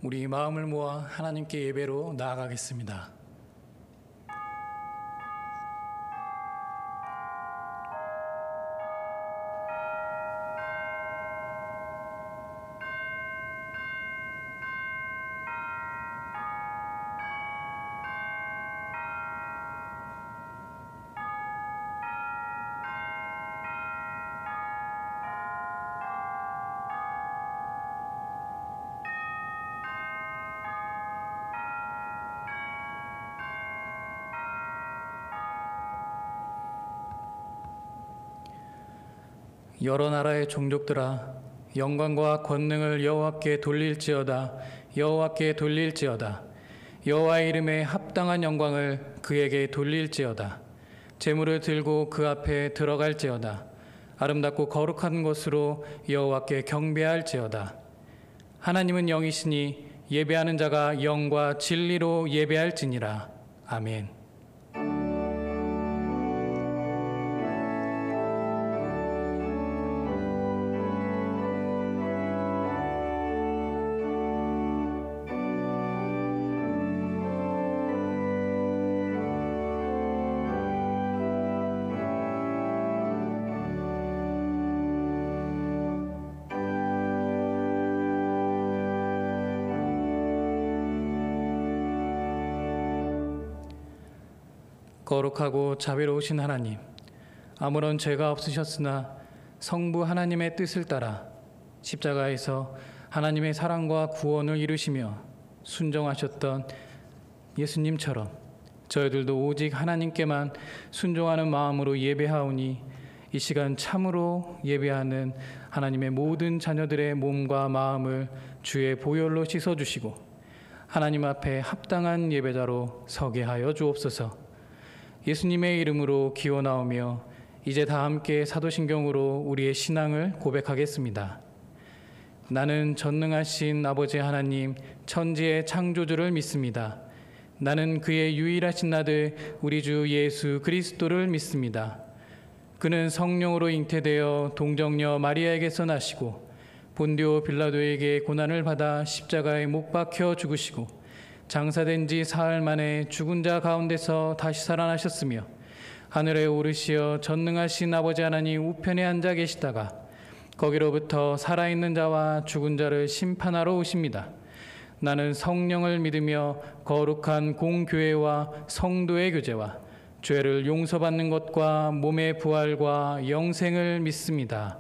우리 마음을 모아 하나님께 예배로 나아가겠습니다. 여러 나라의 종족들아, 영광과 권능을 여호와께 돌릴지어다. 여호와께 돌릴지어다. 여호와의 이름에 합당한 영광을 그에게 돌릴지어다. 제물을 들고 그 앞에 들어갈지어다. 아름답고 거룩한 것으로 여호와께 경배할지어다. 하나님은 영이시니 예배하는 자가 영과 진리로 예배할지니라. 아멘. 거룩하고 자비로우신 하나님, 아무런 죄가 없으셨으나 성부 하나님의 뜻을 따라 십자가에서 하나님의 사랑과 구원을 이루시며 순종하셨던 예수님처럼 저희들도 오직 하나님께만 순종하는 마음으로 예배하오니 이 시간 참으로 예배하는 하나님의 모든 자녀들의 몸과 마음을 주의 보혈로 씻어주시고 하나님 앞에 합당한 예배자로 서게 하여 주옵소서. 예수님의 이름으로 기원하오며 이제 다 함께 사도신경으로 우리의 신앙을 고백하겠습니다. 나는 전능하신 아버지 하나님 천지의 창조주를 믿습니다. 나는 그의 유일하신 아들 우리 주 예수 그리스도를 믿습니다. 그는 성령으로 잉태되어 동정녀 마리아에게서 나시고 본디오 빌라도에게 고난을 받아 십자가에 못 박혀 죽으시고 장사된 지 사흘 만에 죽은 자 가운데서 다시 살아나셨으며 하늘에 오르시어 전능하신 아버지 하나님 우편에 앉아 계시다가 거기로부터 살아있는 자와 죽은 자를 심판하러 오십니다. 나는 성령을 믿으며 거룩한 공교회와 성도의 교제와 죄를 용서받는 것과 몸의 부활과 영생을 믿습니다.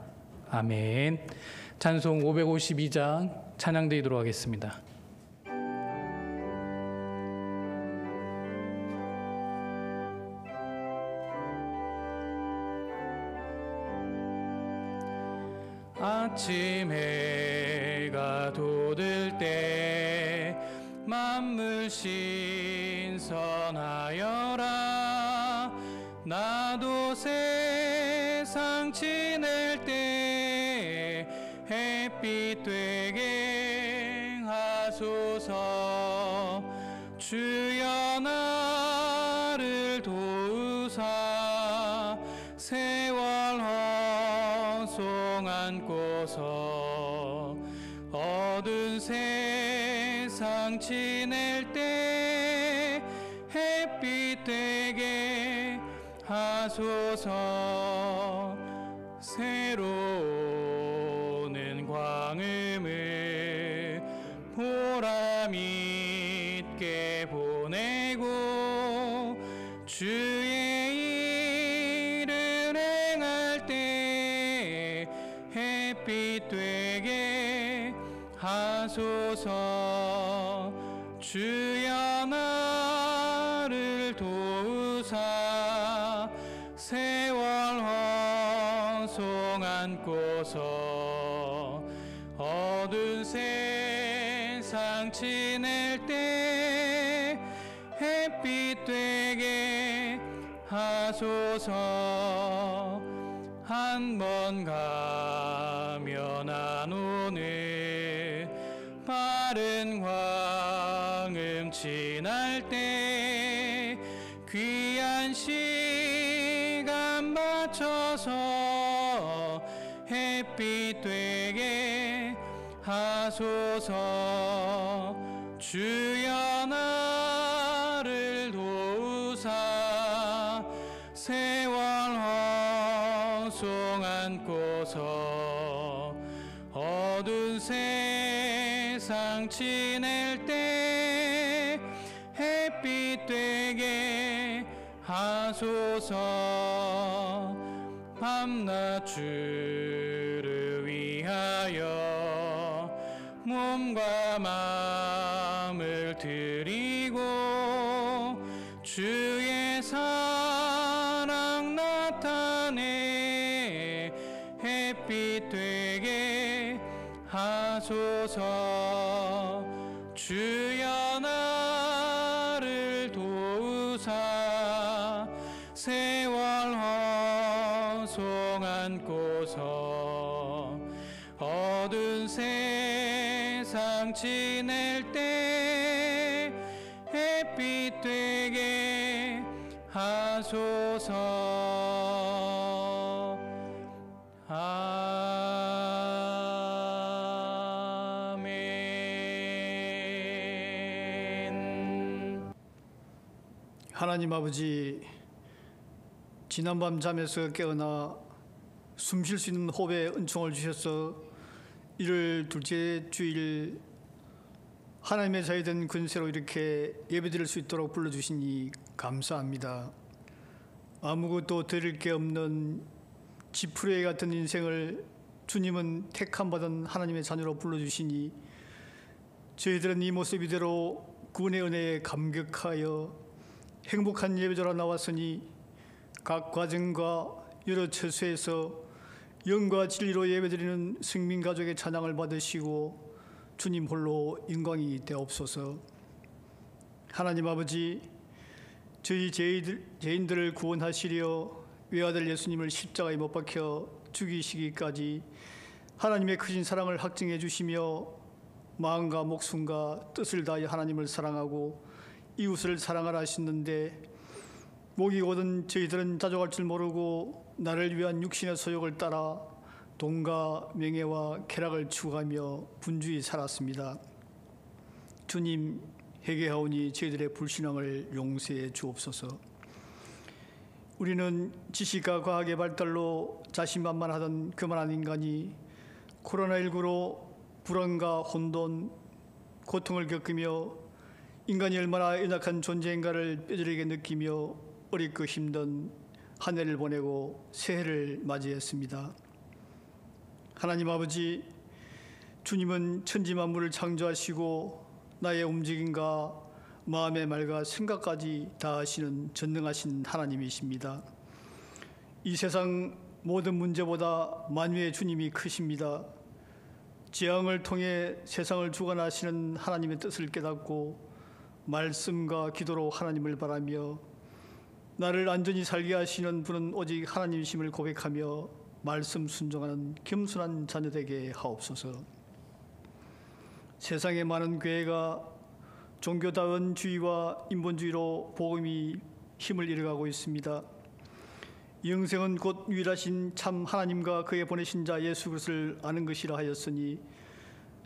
아멘. 찬송 552장 찬양 드리도록 하겠습니다. 아침 해가 돋을 때 만물 신선하여라. 나도 세상 지낼 때 햇빛 되게 하소서. 주여 나를 도우사 세월 헌송 안고서 어두운 세상 지낼 때 햇빛 되게 하소서. 새로운 광음을 보람 있게 보내고 주의 일을 행할 때 햇빛 되게 하소서. 주여 나를 도우사 세월 헌송 안고서 어두운 세상 지낼 때 햇빛 되게 하소서. 한 번 가면 안 오는 빠른 광음 지날 때 귀한 시간 맞춰서 햇빛 되게 하소서. 주여 나를 도우사 세월 허송 안고서 어두운 세상 지낼 때 햇빛 되게 하소서. 밤낮 주를 위하여 몸과 마음을 드리고 주의 사랑 나타내 햇빛 되게 하소서. 주여 나를 도우사 세월 허송 안고서 어두운 세상 지낼 때 햇빛 되게 하소서. 아멘. 하나님 아버지, 지난밤 잠에서 깨어나 숨 쉴 수 있는 호흡에 은총을 주셔서 이를 둘째 주일 하나님의 자유된 근세로 이렇게 예배드릴 수 있도록 불러주시니 감사합니다. 아무것도 드릴 게 없는 지푸레기 같은 인생을 주님은 택함받은 하나님의 자녀로 불러주시니 저희들은 이 모습 이대로 구원의 은혜에 감격하여 행복한 예배자로 나왔으니 각 과정과 여러 처소에서 영과 진리로 예배드리는 승민가족의 찬양을 받으시고 주님 홀로 영광이 되옵소서. 하나님 아버지, 저희 죄인들을 구원하시려 외아들 예수님을 십자가에 못 박혀 죽이시기까지 하나님의 크신 사랑을 확증해 주시며 마음과 목숨과 뜻을 다하여 하나님을 사랑하고 이웃을 사랑하라 하셨는데 목이 고든 저희들은 자족할 줄 모르고 나를 위한 육신의 소욕을 따라 돈과 명예와 쾌락을 추구하며 분주히 살았습니다. 주님, 회개하오니 저희들의 불신앙을 용서해 주옵소서. 우리는 지식과 과학의 발달로 자신만만하던 그만한 인간이 코로나19로 불안과 혼돈, 고통을 겪으며 인간이 얼마나 연약한 존재인가를 뼈저리게 느끼며 어렵고 힘든 한 해를 보내고 새해를 맞이했습니다. 하나님 아버지, 주님은 천지 만물을 창조하시고 나의 움직임과 마음의 말과 생각까지 다 아시는 전능하신 하나님이십니다. 이 세상 모든 문제보다 만유의 주님이 크십니다. 재앙을 통해 세상을 주관하시는 하나님의 뜻을 깨닫고 말씀과 기도로 하나님을 바라며 나를 안전히 살게 하시는 분은 오직 하나님이심을 고백하며 말씀 순종하는 겸손한 자녀 되게 하옵소서. 세상의 많은 교회가 종교다운 주의와 인본주의로 복음이 힘을 잃어가고 있습니다. 영생은 곧 유일하신 참 하나님과 그의 보내신 자 예수 그리스도를 아는 것이라 하였으니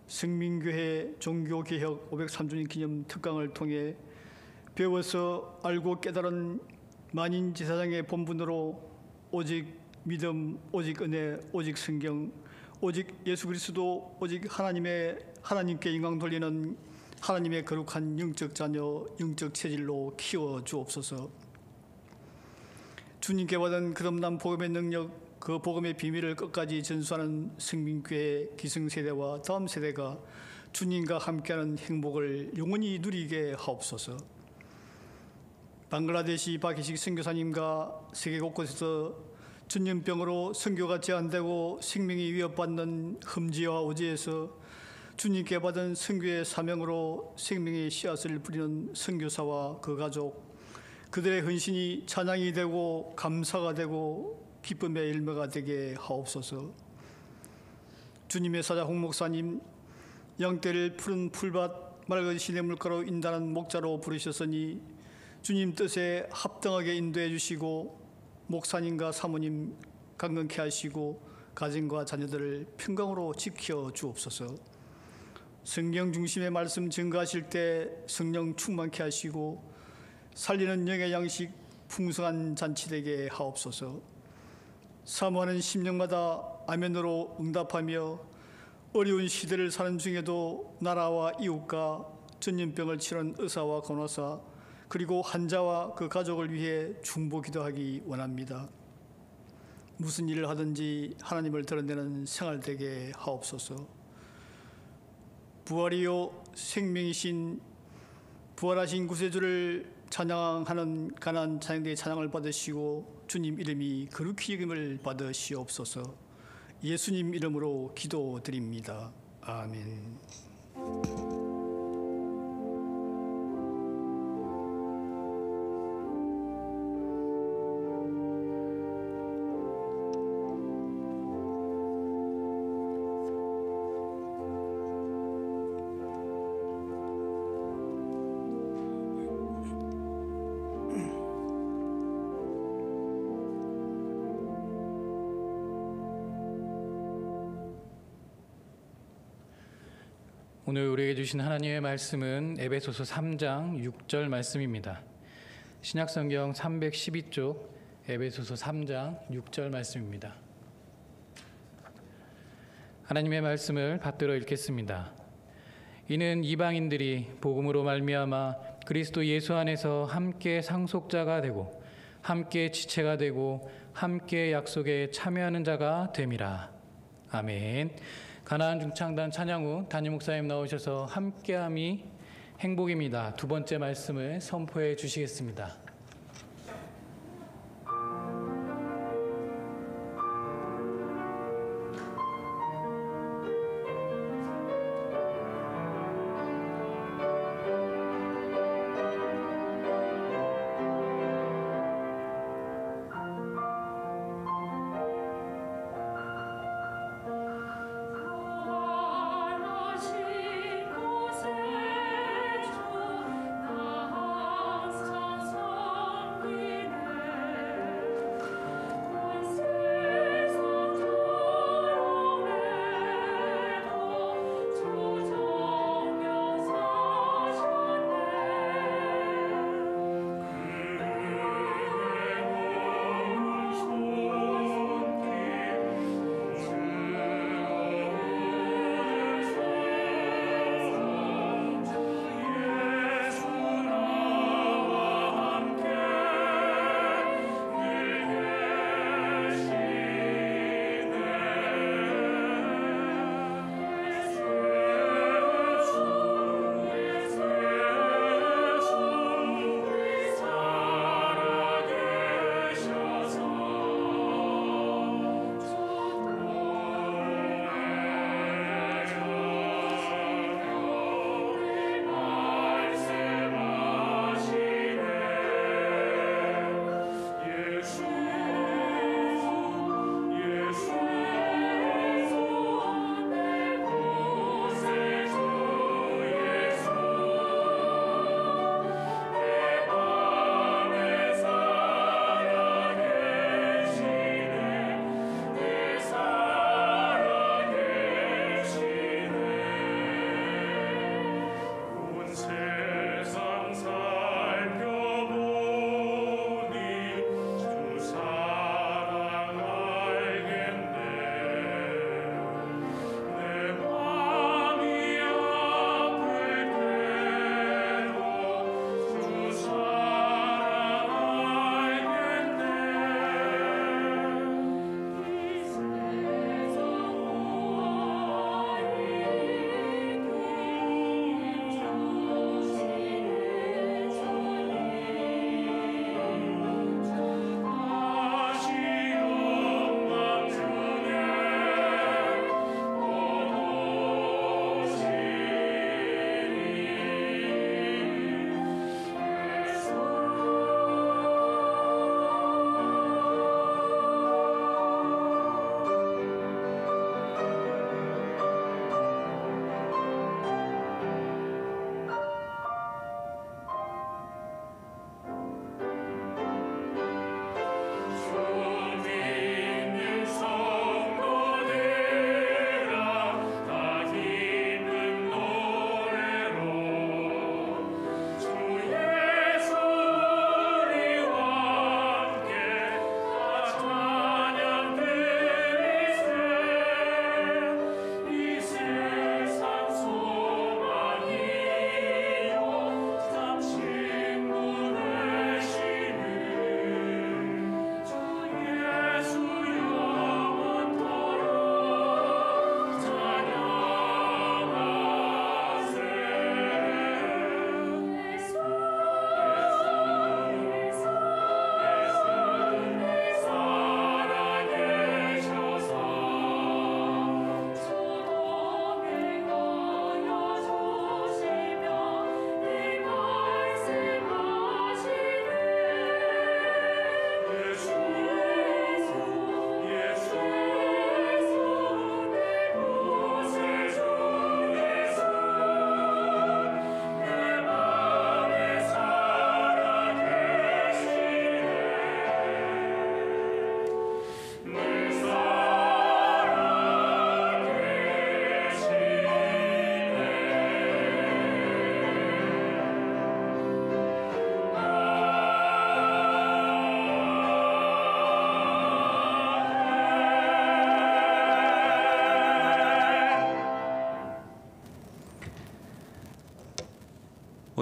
성민교회 종교개혁 503주년 기념 특강을 통해 배워서 알고 깨달은 만인 제사장의 본분으로 오직 믿음, 오직 은혜, 오직 성경, 오직 예수 그리스도, 오직 하나님께 영광 돌리는 하나님의 거룩한 영적 자녀, 영적 체질로 키워 주옵소서. 주님께 받은 거듭난 복음의 능력, 그 복음의 비밀을 끝까지 전수하는 성민교회 기성세대와 다음 세대가 주님과 함께하는 행복을 영원히 누리게 하옵소서. 방글라데시 박희식 선교사님과 세계 곳곳에서 전염병으로 선교가 제한되고 생명이 위협받는 험지와 오지에서 주님께 받은 선교의 사명으로 생명의 씨앗을 뿌리는 선교사와 그 가족, 그들의 헌신이 찬양이 되고 감사가 되고 기쁨의 열매가 되게 하옵소서. 주님의 사자 홍 목사님, 양떼를 푸른 풀밭 맑은 시냇물가로 인도하는 목자로 부르셨으니 주님 뜻에 합당하게 인도해 주시고 목사님과 사모님 강건케 하시고 가정과 자녀들을 평강으로 지켜 주옵소서. 성경 중심의 말씀 증거하실 때 성령 충만케 하시고 살리는 영의 양식 풍성한 잔치 되게 하옵소서. 사모하는 심령마다 아멘으로 응답하며 어려운 시대를 사는 중에도 나라와 이웃과 전염병을 치른 의사와 간호사 그리고 환자와 그 가족을 위해 중보 기도하기 원합니다. 무슨 일을 하든지 하나님을 드러내는 생활 되게 하옵소서. 부활이요 생명이신 부활하신 구세주를 찬양하는 가난한 찬양대의 찬양을 받으시고 주님 이름이 거룩히 여김을 받으시옵소서. 예수님 이름으로 기도드립니다. 아멘. 오늘 우리에게 주신 하나님의 말씀은 에베소서 3장 6절 말씀입니다. 신약성경 312쪽 에베소서 3장 6절 말씀입니다. 하나님의 말씀을 받들어 읽겠습니다. 이는 이방인들이 복음으로 말미암아 그리스도 예수 안에서 함께 상속자가 되고 함께 지체가 되고 함께 약속에 참여하는 자가 됨이라. 아멘. 가나안 중창단 찬양 후 담임 목사님 나오셔서 함께함이 행복입니다. 두 번째 말씀을 선포해 주시겠습니다. 곳에 주 나 항상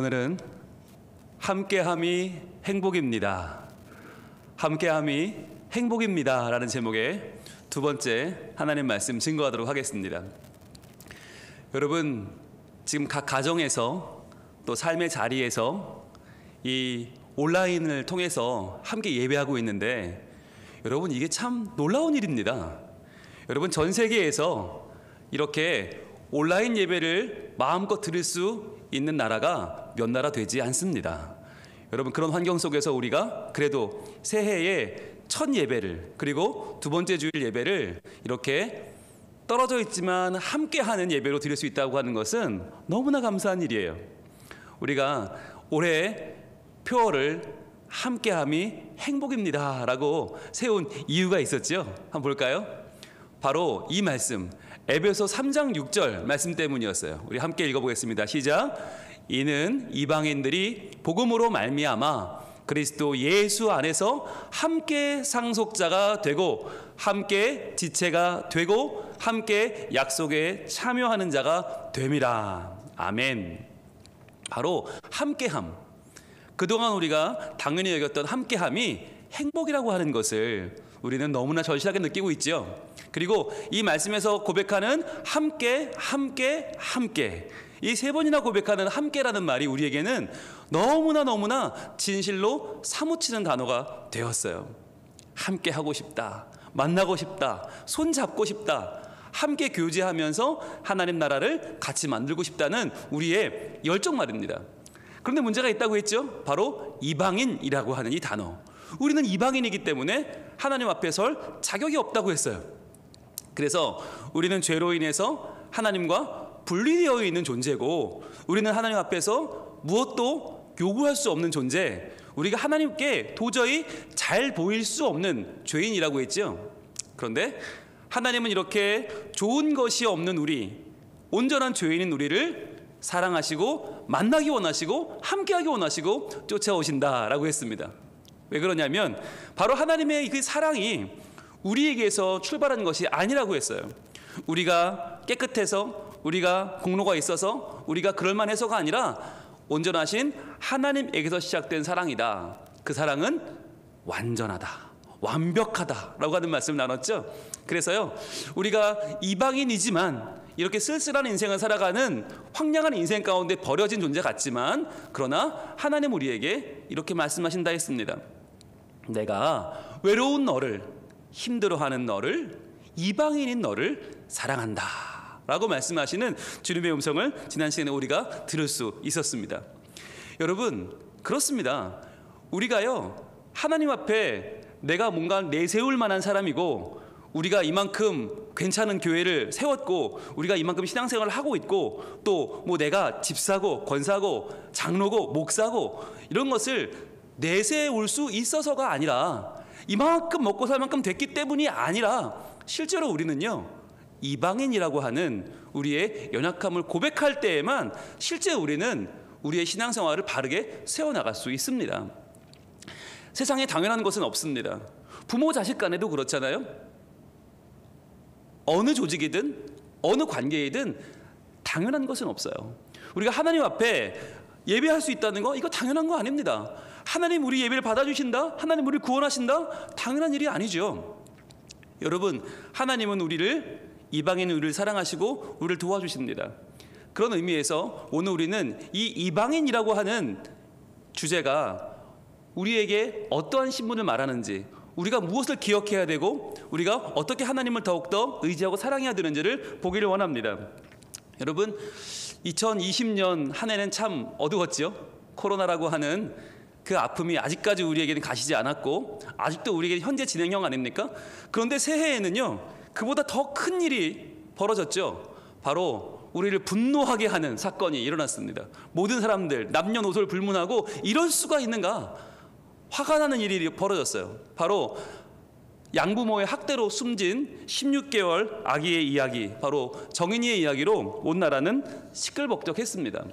오늘은 함께함이 행복입니다. 함께함이 행복입니다 라는 제목의 두 번째 하나님 말씀 증거하도록 하겠습니다. 여러분, 지금 각 가정에서 또 삶의 자리에서 이 온라인을 통해서 함께 예배하고 있는데, 여러분, 이게 참 놀라운 일입니다. 여러분, 전 세계에서 이렇게 온라인 예배를 마음껏 들을 수 있는 나라가 몇 나라 되지 않습니다. 여러분, 그런 환경 속에서 우리가 그래도 새해에 첫 예배를, 그리고 두 번째 주일 예배를 이렇게 떨어져 있지만 함께하는 예배로 드릴 수 있다고 하는 것은 너무나 감사한 일이에요. 우리가 올해 표어를 함께함이 행복입니다 라고 세운 이유가 있었죠. 한번 볼까요? 바로 이 말씀, 에베소 3장 6절 말씀 때문이었어요. 우리 함께 읽어보겠습니다. 시작. 이는 이방인들이 복음으로 말미암아 그리스도 예수 안에서 함께 상속자가 되고 함께 지체가 되고 함께 약속에 참여하는 자가 됨이라. 아멘. 바로 함께함. 그동안 우리가 당연히 여겼던 함께함이 행복이라고 하는 것을 우리는 너무나 절실하게 느끼고 있죠. 그리고 이 말씀에서 고백하는 함께, 함께, 함께, 이 세 번이나 고백하는 함께라는 말이 우리에게는 너무나 진실로 사무치는 단어가 되었어요. 함께 하고 싶다, 만나고 싶다, 손잡고 싶다, 함께 교제하면서 하나님 나라를 같이 만들고 싶다는 우리의 열정 말입니다. 그런데 문제가 있다고 했죠. 바로 이방인이라고 하는 이 단어. 우리는 이방인이기 때문에 하나님 앞에 설 자격이 없다고 했어요. 그래서 우리는 죄로 인해서 하나님과 분리되어 있는 존재고, 우리는 하나님 앞에서 무엇도 요구할 수 없는 존재, 우리가 하나님께 도저히 잘 보일 수 없는 죄인이라고 했죠. 그런데 하나님은 이렇게 좋은 것이 없는 우리, 온전한 죄인인 우리를 사랑하시고 만나기 원하시고 함께하기 원하시고 쫓아오신다라고 했습니다. 왜 그러냐면 바로 하나님의 그 사랑이 우리에게서 출발한 것이 아니라고 했어요. 우리가 깨끗해서, 우리가 공로가 있어서, 우리가 그럴만해서가 아니라 온전하신 하나님에게서 시작된 사랑이다. 그 사랑은 완전하다, 완벽하다라고 하는 말씀을 나눴죠. 그래서요, 우리가 이방인이지만 이렇게 쓸쓸한 인생을 살아가는 황량한 인생 가운데 버려진 존재 같지만, 그러나 하나님 우리에게 이렇게 말씀하신다 했습니다. 내가 외로운 너를, 힘들어하는 너를, 이방인인 너를 사랑한다 라고 말씀하시는 주님의 음성을 지난 시간에 우리가 들을 수 있었습니다. 여러분, 그렇습니다. 우리가요, 하나님 앞에 내가 뭔가 내세울 만한 사람이고, 우리가 이만큼 괜찮은 교회를 세웠고, 우리가 이만큼 신앙생활을 하고 있고, 또 뭐 내가 집사고 권사고 장로고 목사고 이런 것을 내세울 수 있어서가 아니라, 이만큼 먹고 살 만큼 됐기 때문이 아니라, 실제로 우리는요, 이방인이라고 하는 우리의 연약함을 고백할 때에만 실제 우리는 우리의 신앙생활을 바르게 세워나갈 수 있습니다. 세상에 당연한 것은 없습니다. 부모 자식 간에도 그렇잖아요. 어느 조직이든 어느 관계이든 당연한 것은 없어요. 우리가 하나님 앞에 예배할 수 있다는 거, 이거 당연한 거 아닙니다. 하나님 우리 예배를 받아주신다, 하나님 우리를 구원하신다, 당연한 일이 아니죠. 여러분, 하나님은 우리를, 이방인은 우리를 사랑하시고 우리를 도와주십니다. 그런 의미에서 오늘 우리는 이 이방인이라고 하는 주제가 우리에게 어떠한 신분을 말하는지, 우리가 무엇을 기억해야 되고 우리가 어떻게 하나님을 더욱더 의지하고 사랑해야 되는지를 보기를 원합니다. 여러분, 2020년 한 해는 참 어두웠죠. 코로나라고 하는 그 아픔이 아직까지 우리에게는 가시지 않았고, 아직도 우리에게 현재 진행형 아닙니까? 그런데 새해에는요, 그보다 더 큰 일이 벌어졌죠. 바로 우리를 분노하게 하는 사건이 일어났습니다. 모든 사람들 남녀노소를 불문하고 이럴 수가 있는가, 화가 나는 일이 벌어졌어요. 바로 양부모의 학대로 숨진 16개월 아기의 이야기, 바로 정인이의 이야기로 온 나라는 시끌벅적했습니다.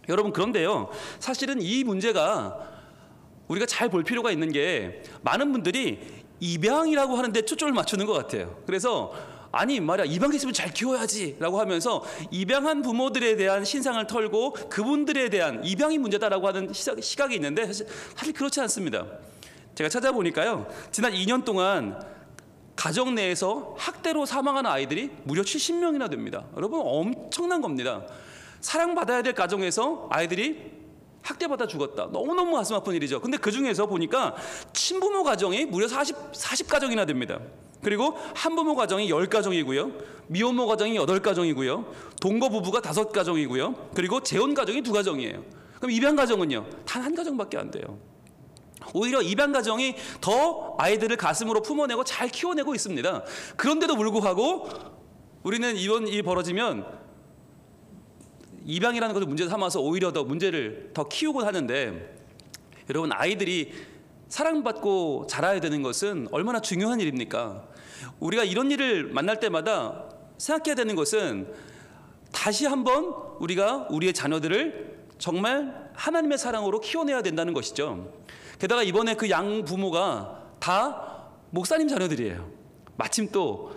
여러분, 그런데요, 사실은 이 문제가 우리가 잘 볼 필요가 있는 게, 많은 분들이 입양이라고 하는데 초점을 맞추는 것 같아요. 그래서 아니 말이야, 입양 됐으면 잘 키워야지 라고 하면서 입양한 부모들에 대한 신상을 털고 그분들에 대한 입양이 문제다라고 하는 시각이 있는데 사실 그렇지 않습니다. 제가 찾아보니까요, 지난 2년 동안 가정 내에서 학대로 사망하는 아이들이 무려 70명이나 됩니다. 여러분, 엄청난 겁니다. 사랑받아야 될 가정에서 아이들이 학대받아 죽었다. 너무너무 가슴 아픈 일이죠. 근데 그 중에서 보니까 친부모 가정이 무려 40가정이나 됩니다. 그리고 한부모 가정이 10가정이고요. 미혼모 가정이 8가정이고요. 동거 부부가 5가정이고요. 그리고 재혼 가정이 2가정이에요. 그럼 입양 가정은요? 단 1가정밖에 안 돼요. 오히려 입양 가정이 더 아이들을 가슴으로 품어내고 잘 키워내고 있습니다. 그런데도 불구하고 우리는 이번 일이 벌어지면 입양이라는 것을 문제 삼아서 오히려 더 문제를 더 키우곤 하는데, 여러분, 아이들이 사랑받고 자라야 되는 것은 얼마나 중요한 일입니까? 우리가 이런 일을 만날 때마다 생각해야 되는 것은 다시 한번 우리가 우리의 자녀들을 정말 하나님의 사랑으로 키워내야 된다는 것이죠. 게다가 이번에 그 양 부모가 다 목사님 자녀들이에요. 마침 또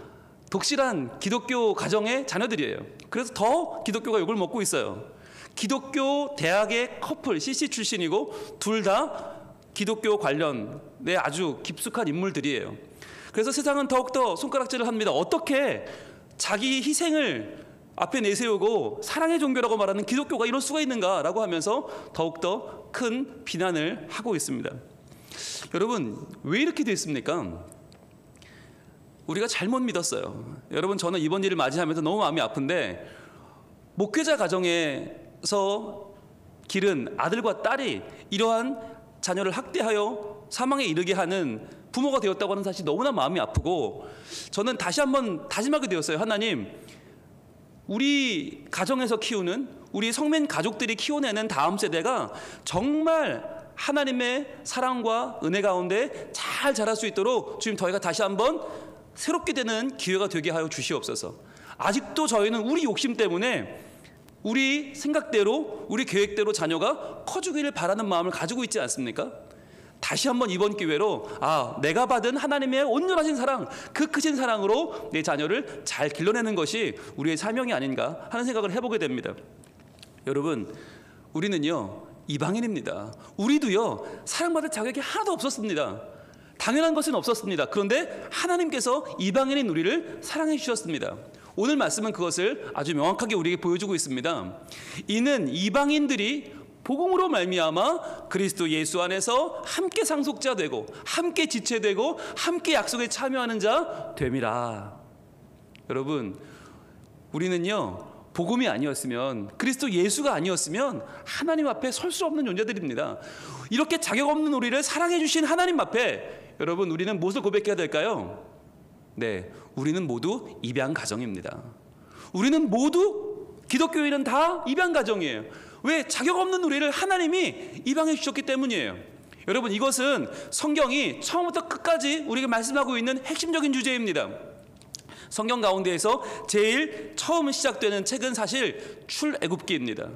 독실한 기독교 가정의 자녀들이에요. 그래서 더 기독교가 욕을 먹고 있어요. 기독교 대학의 커플, CC 출신이고 둘 다 기독교 관련에 아주 깊숙한 인물들이에요. 그래서 세상은 더욱더 손가락질을 합니다. 어떻게 자기 희생을 앞에 내세우고 사랑의 종교라고 말하는 기독교가 이럴 수가 있는가라고 하면서 더욱더 큰 비난을 하고 있습니다. 여러분, 왜 이렇게 됐습니까? 우리가 잘못 믿었어요. 여러분, 저는 이번 일을 맞이하면서 너무 마음이 아픈데, 목회자 가정에서 기른 아들과 딸이 이러한 자녀를 학대하여 사망에 이르게 하는 부모가 되었다고 하는 사실이 너무나 마음이 아프고, 저는 다시 한번 다짐하게 되었어요. 하나님, 우리 가정에서 키우는, 우리 성민 가족들이 키워내는 다음 세대가 정말 하나님의 사랑과 은혜 가운데 잘 자랄 수 있도록 주님, 저희가 다시 한번 새롭게 되는 기회가 되게 하여 주시옵소서. 아직도 저희는 우리 욕심 때문에 우리 생각대로, 우리 계획대로 자녀가 커주기를 바라는 마음을 가지고 있지 않습니까? 다시 한번 이번 기회로 내가 받은 하나님의 온전하신 사랑, 그 크신 사랑으로 내 자녀를 잘 길러내는 것이 우리의 사명이 아닌가 하는 생각을 해보게 됩니다. 여러분, 우리는요 이방인입니다. 우리도요 사랑받을 자격이 하나도 없었습니다. 당연한 것은 없었습니다. 그런데 하나님께서 이방인인 우리를 사랑해 주셨습니다. 오늘 말씀은 그것을 아주 명확하게 우리에게 보여주고 있습니다. 이는 이방인들이 복음으로 말미암아 그리스도 예수 안에서 함께 상속자 되고 함께 지체되고 함께 약속에 참여하는 자 됨이라. 여러분, 우리는요 복음이 아니었으면, 그리스도 예수가 아니었으면 하나님 앞에 설 수 없는 존재들입니다. 이렇게 자격 없는 우리를 사랑해 주신 하나님 앞에 여러분, 우리는 무엇을 고백해야 될까요? 네, 우리는 모두 입양 가정입니다. 우리는 모두, 기독교인은 다 입양 가정이에요. 왜? 자격 없는 우리를 하나님이 입양해 주셨기 때문이에요. 여러분, 이것은 성경이 처음부터 끝까지 우리에게 말씀하고 있는 핵심적인 주제입니다. 성경 가운데에서 제일 처음 시작되는 책은 사실 출애굽기입니다.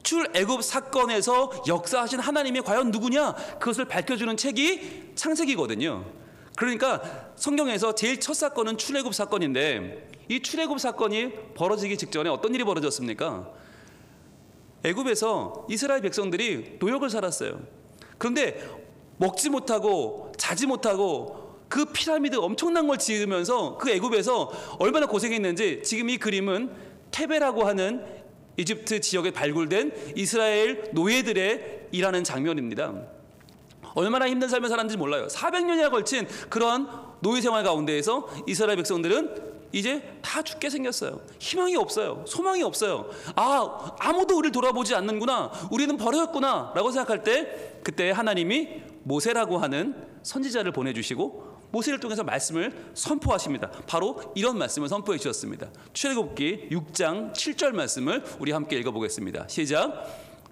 출애굽 사건에서 역사하신 하나님이 과연 누구냐, 그것을 밝혀주는 책이 창세기거든요. 그러니까 성경에서 제일 첫 사건은 출애굽 사건인데, 이 출애굽 사건이 벌어지기 직전에 어떤 일이 벌어졌습니까? 애굽에서 이스라엘 백성들이 노역을 살았어요. 그런데 먹지 못하고 자지 못하고 그 피라미드 엄청난 걸 지으면서 그 애굽에서 얼마나 고생했는지, 지금 이 그림은 테베라고 하는 이집트 지역에 발굴된 이스라엘 노예들의 일하는 장면입니다. 얼마나 힘든 삶을 살았는지 몰라요. 400년이나 걸친 그런 노예 생활 가운데에서 이스라엘 백성들은 이제 다 죽게 생겼어요. 희망이 없어요. 소망이 없어요. 아무도 우리를 돌아보지 않는구나, 우리는 버려졌구나 라고 생각할 때, 그때 하나님이 모세라고 하는 선지자를 보내주시고 모세를 통해서 말씀을 선포하십니다. 바로 이런 말씀을 선포해 주셨습니다. 출애굽기 6장 7절 말씀을 우리 함께 읽어보겠습니다. 시작.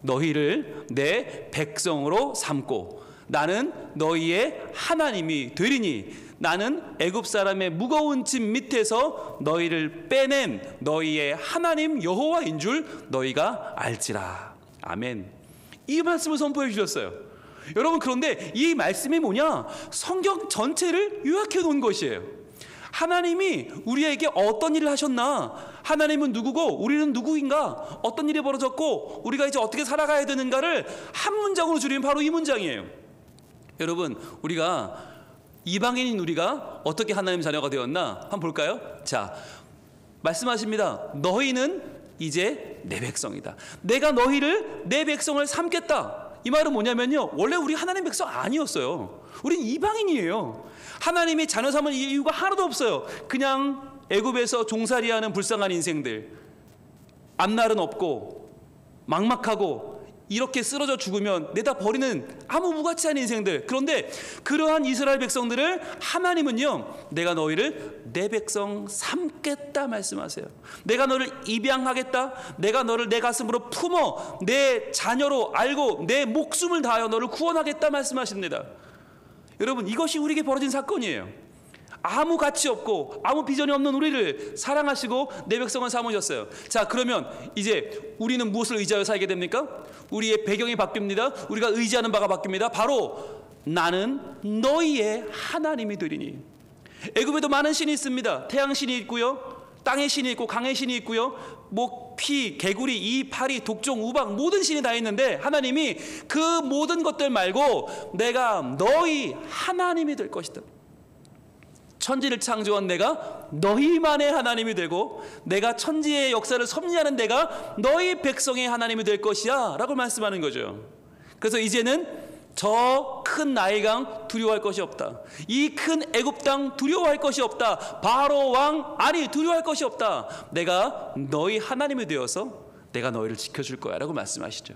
너희를 내 백성으로 삼고 나는 너희의 하나님이 되리니 나는 애굽 사람의 무거운 짐 밑에서 너희를 빼낸 너희의 하나님 여호와인 줄 너희가 알지라. 아멘. 이 말씀을 선포해 주셨어요. 여러분, 그런데 이 말씀이 뭐냐? 성경 전체를 요약해 놓은 것이에요. 하나님이 우리에게 어떤 일을 하셨나? 하나님은 누구고 우리는 누구인가? 어떤 일이 벌어졌고 우리가 이제 어떻게 살아가야 되는가를 한 문장으로 줄이면 바로 이 문장이에요. 여러분, 우리가 이방인인 우리가 어떻게 하나님 자녀가 되었나? 한번 볼까요? 자, 말씀하십니다. 너희는 이제 내 백성이다. 내가 너희를 내 백성을 삼겠다. 이 말은 뭐냐면요, 원래 우리 하나님 백성 아니었어요. 우린 이방인이에요. 하나님이 자녀 삼을 이유가 하나도 없어요. 그냥 애굽에서 종살이하는 불쌍한 인생들, 앞날은 없고 막막하고 이렇게 쓰러져 죽으면 내다 버리는 아무 무가치 않은 인생들. 그런데 그러한 이스라엘 백성들을 하나님은요, 내가 너희를 내 백성 삼겠다 말씀하세요. 내가 너를 입양하겠다. 내가 너를 내 가슴으로 품어 내 자녀로 알고 내 목숨을 다하여 너를 구원하겠다 말씀하십니다. 여러분, 이것이 우리에게 벌어진 사건이에요. 아무 가치 없고 아무 비전이 없는 우리를 사랑하시고 내 백성을 삼으셨어요. 자, 그러면 이제 우리는 무엇을 의지하여 살게 됩니까? 우리의 배경이 바뀝니다. 우리가 의지하는 바가 바뀝니다. 바로 나는 너희의 하나님이 되리니. 애굽에도 많은 신이 있습니다. 태양신이 있고요, 땅의 신이 있고 강의 신이 있고요, 목, 피, 개구리, 이, 파리, 독종, 우박 모든 신이 다 있는데 하나님이 그 모든 것들 말고 내가 너희 하나님이 될 것이다. 천지를 창조한 내가 너희만의 하나님이 되고 내가 천지의 역사를 섭리하는 내가 너희 백성의 하나님이 될 것이야 라고 말씀하는 거죠. 그래서 이제는 저 큰 나일강 두려워할 것이 없다. 이 큰 애굽 땅 두려워할 것이 없다. 바로 왕 아니 두려워할 것이 없다. 내가 너희 하나님이 되어서 내가 너희를 지켜줄 거야 라고 말씀하시죠.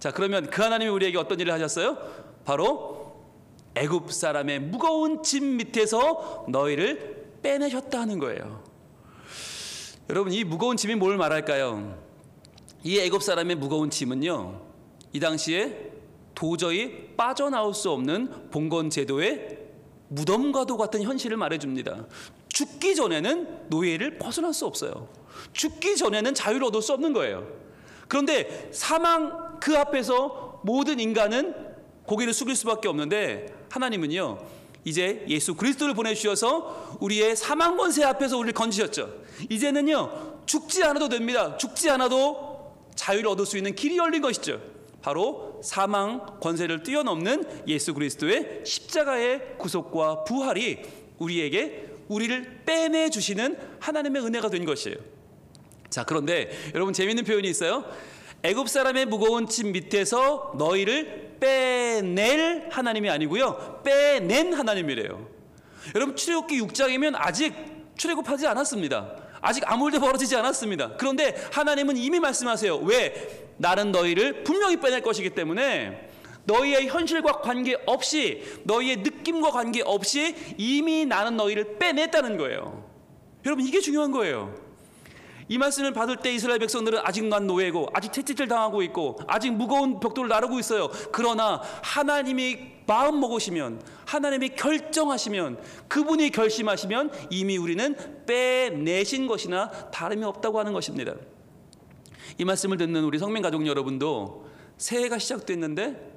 자, 그러면 그 하나님이 우리에게 어떤 일을 하셨어요? 바로 애굽 사람의 무거운 짐 밑에서 너희를 빼내셨다 하는 거예요. 여러분, 이 무거운 짐이 뭘 말할까요? 이 애굽 사람의 무거운 짐은요, 이 당시에 도저히 빠져나올 수 없는 봉건 제도의 무덤과도 같은 현실을 말해줍니다. 죽기 전에는 노예를 벗어날 수 없어요. 죽기 전에는 자유를 얻을 수 없는 거예요. 그런데 사망 그 앞에서 모든 인간은 고개를 숙일 수밖에 없는데 하나님은요, 이제 예수 그리스도를 보내주셔서 우리의 사망 권세 앞에서 우리를 건지셨죠. 이제는요, 죽지 않아도 됩니다. 죽지 않아도 자유를 얻을 수 있는 길이 열린 것이죠. 바로 사망 권세를 뛰어넘는 예수 그리스도의 십자가의 구속과 부활이 우리를 빼내주시는 하나님의 은혜가 된 것이에요. 자, 그런데 여러분, 재미있는 표현이 있어요. 애굽 사람의 무거운 짐 밑에서 너희를 빼낼 하나님이 아니고요, 빼낸 하나님이래요. 여러분, 출애굽기 6장이면 아직 출애굽하지 않았습니다. 아직 아무 일도 벌어지지 않았습니다. 그런데 하나님은 이미 말씀하세요. 왜? 나는 너희를 분명히 빼낼 것이기 때문에 너희의 현실과 관계없이, 너희의 느낌과 관계없이 이미 나는 너희를 빼냈다는 거예요. 여러분, 이게 중요한 거예요. 이 말씀을 받을 때 이스라엘 백성들은 아직 난 노예고 아직 채찍질 당하고 있고 아직 무거운 벽돌을 나르고 있어요. 그러나 하나님이 마음 먹으시면, 하나님이 결정하시면, 그분이 결심하시면 이미 우리는 빼내신 것이나 다름이 없다고 하는 것입니다. 이 말씀을 듣는 우리 성민가족 여러분도 새해가 시작됐는데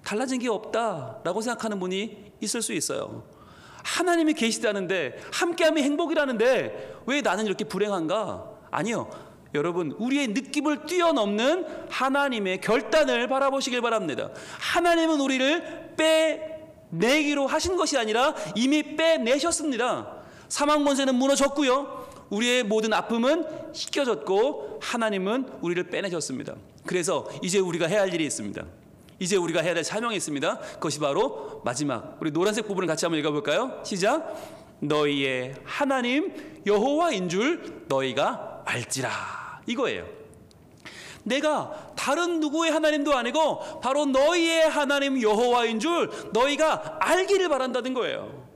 달라진 게 없다라고 생각하는 분이 있을 수 있어요. 하나님이 계시다는데, 함께함이 행복이라는데 왜 나는 이렇게 불행한가? 아니요, 여러분, 우리의 느낌을 뛰어넘는 하나님의 결단을 바라보시길 바랍니다. 하나님은 우리를 빼내기로 하신 것이 아니라 이미 빼내셨습니다. 사망 권세는 무너졌고요, 우리의 모든 아픔은 씻겨졌고 하나님은 우리를 빼내셨습니다. 그래서 이제 우리가 해야 할 일이 있습니다. 이제 우리가 해야 될 사명이 있습니다. 그것이 바로 마지막, 우리 노란색 부분을 같이 한번 읽어볼까요? 시작. 너희의 하나님 여호와인 줄 너희가 알지라, 이거예요. 내가 다른 누구의 하나님도 아니고 바로 너희의 하나님 여호와인 줄 너희가 알기를 바란다는 거예요.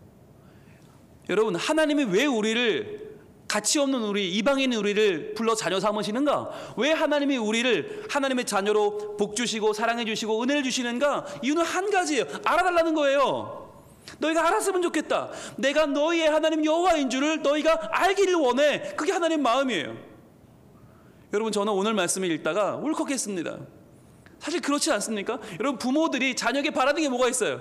여러분, 하나님이 왜 우리를, 가치 없는 우리, 이방인인 우리를 불러 자녀 삼으시는가? 왜 하나님이 우리를 하나님의 자녀로 복 주시고 사랑해 주시고 은혜를 주시는가? 이유는 한 가지예요. 알아달라는 거예요. 너희가 알았으면 좋겠다. 내가 너희의 하나님 여호와인 줄을 너희가 알기를 원해. 그게 하나님 마음이에요. 여러분, 저는 오늘 말씀을 읽다가 울컥했습니다. 사실 그렇지 않습니까? 여러분, 부모들이 자녀에게 바라는 게 뭐가 있어요?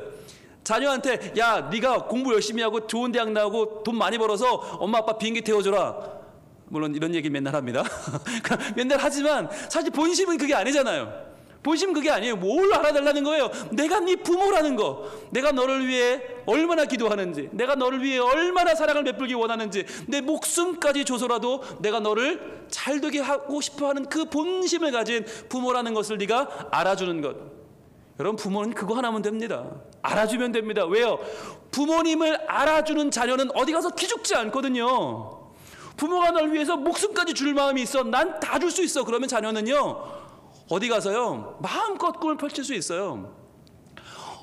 자녀한테 야 네가 공부 열심히 하고 좋은 대학 나오고 돈 많이 벌어서 엄마 아빠 비행기 태워줘라. 물론 이런 얘기 맨날 합니다. 맨날 하지만 사실 본심은 그게 아니잖아요. 본심은 그게 아니에요. 뭘 알아달라는 거예요? 내가 네 부모라는 거, 내가 너를 위해 얼마나 기도하는지, 내가 너를 위해 얼마나 사랑을 베풀기 원하는지, 내 목숨까지 줘서라도 내가 너를 잘되게 하고 싶어하는 그 본심을 가진 부모라는 것을 네가 알아주는 것. 여러분, 부모는 그거 하나면 됩니다. 알아주면 됩니다. 왜요? 부모님을 알아주는 자녀는 어디 가서 기죽지 않거든요. 부모가 널 위해서 목숨까지 줄 마음이 있어, 난 다 줄 수 있어. 그러면 자녀는요 어디 가서요 마음껏 꿈을 펼칠 수 있어요.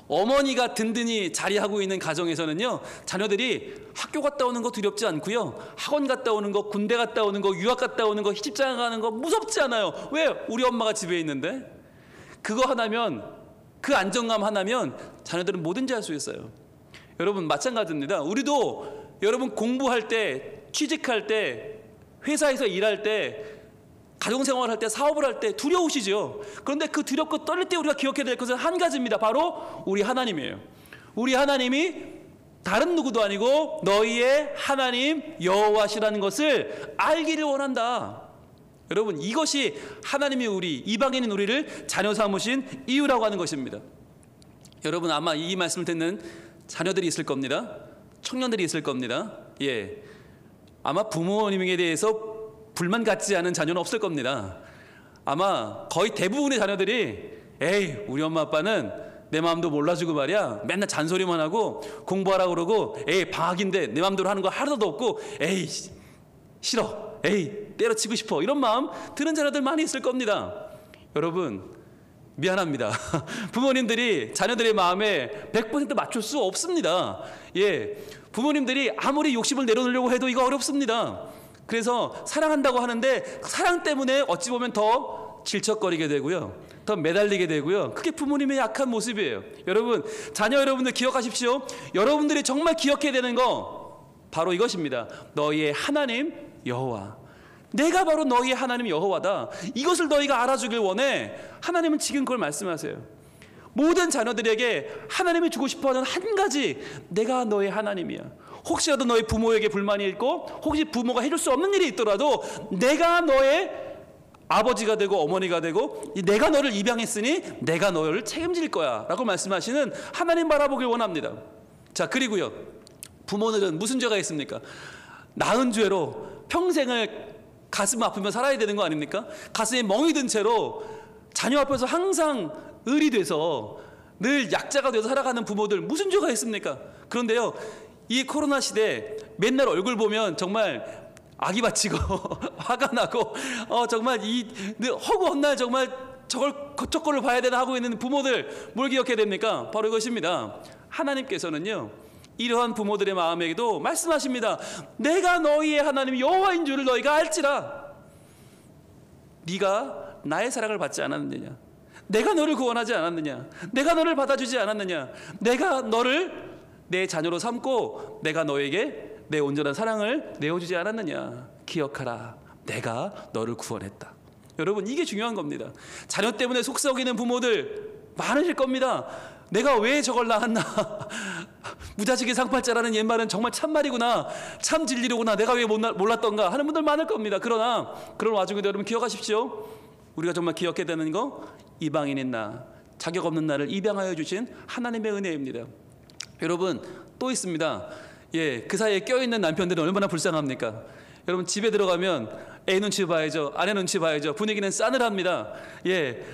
어머니가 든든히 자리하고 있는 가정에서는요 자녀들이 학교 갔다 오는 거 두렵지 않고요, 학원 갔다 오는 거, 군대 갔다 오는 거, 유학 갔다 오는 거, 시집장 가는 거 무섭지 않아요. 왜? 우리 엄마가 집에 있는데. 그거 하나면, 그 안정감 하나면 자녀들은 뭐든지 할 수 있어요. 여러분 마찬가지입니다. 우리도 여러분 공부할 때, 취직할 때, 회사에서 일할 때, 가정생활할 때, 사업을 할 때 두려우시죠. 그런데 그 두렵고 떨릴 때 우리가 기억해야 될 것은 한 가지입니다. 바로 우리 하나님이에요. 우리 하나님이 다른 누구도 아니고 너희의 하나님 여호와시라는 것을 알기를 원한다. 여러분, 이것이 하나님이 우리 이방인인 우리를 자녀 삼으신 이유라고 하는 것입니다. 여러분, 아마 이 말씀을 듣는 자녀들이 있을 겁니다. 청년들이 있을 겁니다. 예, 아마 부모님에 대해서 불만 갖지 않은 자녀는 없을 겁니다. 아마 거의 대부분의 자녀들이 에이, 우리 엄마 아빠는 내 마음도 몰라주고 말이야, 맨날 잔소리만 하고 공부하라고 그러고, 에이, 방학인데 내 마음대로 하는 거 하나도 없고, 에이, 싫어, 에이, 때려치고 싶어, 이런 마음 드는 자녀들 많이 있을 겁니다. 여러분, 미안합니다. 부모님들이 자녀들의 마음에 100% 맞출 수 없습니다. 예, 부모님들이 아무리 욕심을 내려놓으려고 해도 이거 어렵습니다. 그래서 사랑한다고 하는데 사랑 때문에 어찌 보면 더 질척거리게 되고요, 더 매달리게 되고요. 그게 부모님의 약한 모습이에요. 여러분, 자녀 여러분들 기억하십시오. 여러분들이 정말 기억해야 되는 거 바로 이것입니다. 너희의 하나님 여호와. 내가 바로 너희의 하나님 여호와다. 이것을 너희가 알아주길 원해. 하나님은 지금 그걸 말씀하세요. 모든 자녀들에게 하나님이 주고 싶어하는 한 가지, 내가 너의 하나님이야. 혹시라도 너희 부모에게 불만이 있고, 혹시 부모가 해줄 수 없는 일이 있더라도 내가 너의 아버지가 되고 어머니가 되고 내가 너를 입양했으니 내가 너를 책임질 거야 라고 말씀하시는 하나님 바라보길 원합니다. 자, 그리고요, 부모들은 무슨 죄가 있습니까? 낳은 죄로 평생을 가슴 아프며 살아야 되는 거 아닙니까? 가슴에 멍이 든 채로 자녀 앞에서 항상 을이 돼서 늘 약자가 돼서 살아가는 부모들 무슨 죄가 있습니까? 그런데요, 이 코로나 시대 맨날 얼굴 보면 정말 악이 받치고 화가 나고 정말 이 허구한 날 정말 저쪽 거를 봐야 되나 하고 있는 부모들 뭘 기억해야 됩니까? 바로 이것입니다. 하나님께서는요 이러한 부모들의 마음에게도 말씀하십니다. 내가 너희의 하나님 여호와인 줄을 너희가 알지라. 네가 나의 사랑을 받지 않았느냐? 내가 너를 구원하지 않았느냐? 내가 너를 받아주지 않았느냐? 내가 너를 내 자녀로 삼고 내가 너에게 내 온전한 사랑을 내어주지 않았느냐? 기억하라. 내가 너를 구원했다. 여러분, 이게 중요한 겁니다. 자녀 때문에 속썩이는 부모들 많으실 겁니다. 내가 왜 저걸 낳았나? 무자식의 상팔자라는 옛말은 정말 참말이구나, 참 진리로구나, 내가 왜 몰랐던가 하는 분들 많을 겁니다. 그러나 그런 와중에도 여러분 기억하십시오. 우리가 정말 기억해야 되는 거, 이방인인 나, 자격 없는 나를 입양하여 주신 하나님의 은혜입니다. 여러분, 또 있습니다. 예, 그 사이에 껴있는 남편들은 얼마나 불쌍합니까? 여러분, 집에 들어가면 애 눈치 봐야죠, 아내 눈치 봐야죠. 분위기는 싸늘합니다. 예,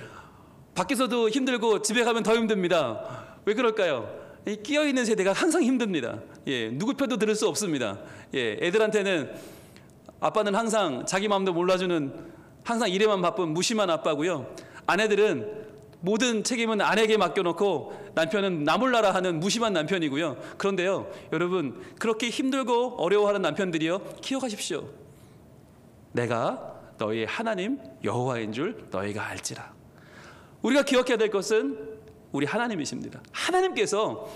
밖에서도 힘들고 집에 가면 더 힘듭니다. 왜 그럴까요? 이 끼어있는 세대가 항상 힘듭니다. 예, 누구 편도 들을 수 없습니다. 예, 애들한테는 아빠는 항상 자기 마음도 몰라주는, 항상 일에만 바쁜 무심한 아빠고요. 아내들은 모든 책임은 아내에게 맡겨놓고 남편은 나 몰라라 하는 무심한 남편이고요. 그런데요, 여러분, 그렇게 힘들고 어려워하는 남편들이요, 기억하십시오. 내가 너희의 하나님 여호와인 줄 너희가 알지라. 우리가 기억해야 될 것은 우리 하나님이십니다. 하나님께서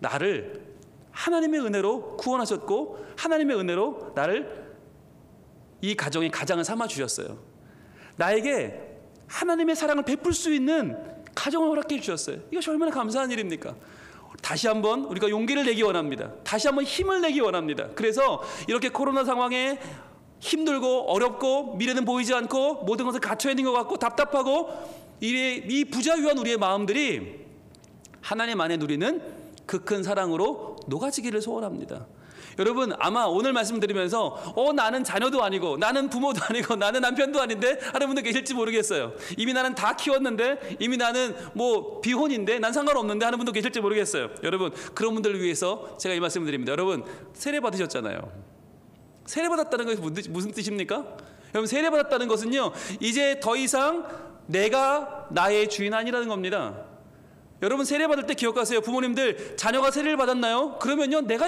나를 하나님의 은혜로 구원하셨고 하나님의 은혜로 나를 이 가정의 가장을 삼아 주셨어요. 나에게 하나님의 사랑을 베풀 수 있는 가정을 허락해 주셨어요. 이것이 얼마나 감사한 일입니까? 다시 한번 우리가 용기를 내기 원합니다. 다시 한번 힘을 내기 원합니다. 그래서 이렇게 코로나 상황에 힘들고 어렵고 미래는 보이지 않고 모든 것을 갇혀 있는 것 같고 답답하고 이 부자유한 우리의 마음들이 하나님 안에 누리는 그 큰 사랑으로 녹아지기를 소원합니다. 여러분, 아마 오늘 말씀 드리면서 나는 자녀도 아니고 나는 부모도 아니고 나는 남편도 아닌데 하는 분들 계실지 모르겠어요. 이미 나는 다 키웠는데, 이미 나는 뭐 비혼인데 난 상관없는데 하는 분도 계실지 모르겠어요. 여러분, 그런 분들을 위해서 제가 이 말씀을 드립니다. 여러분, 세례 받으셨잖아요. 세례 받았다는 것이 무슨 뜻입니까? 여러분, 세례 받았다는 것은요, 이제 더 이상 내가 나의 주인 아니라는 겁니다. 여러분, 세례 받을 때 기억하세요. 부모님들, 자녀가 세례를 받았나요? 그러면요, 내가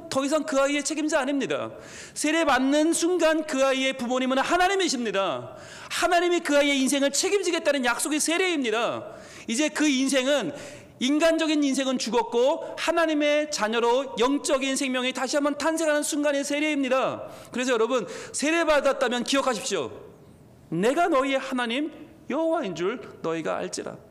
더 이상 그 아이의 책임자 아닙니다. 세례 받는 순간 그 아이의 부모님은 하나님이십니다. 하나님이 그 아이의 인생을 책임지겠다는 약속이 세례입니다. 이제 그 인생은, 인간적인 인생은 죽었고 하나님의 자녀로 영적인 생명이 다시 한번 탄생하는 순간의 세례입니다. 그래서 여러분, 세례 받았다면 기억하십시오. 내가 너희의 하나님 여호와인 줄 너희가 알지라.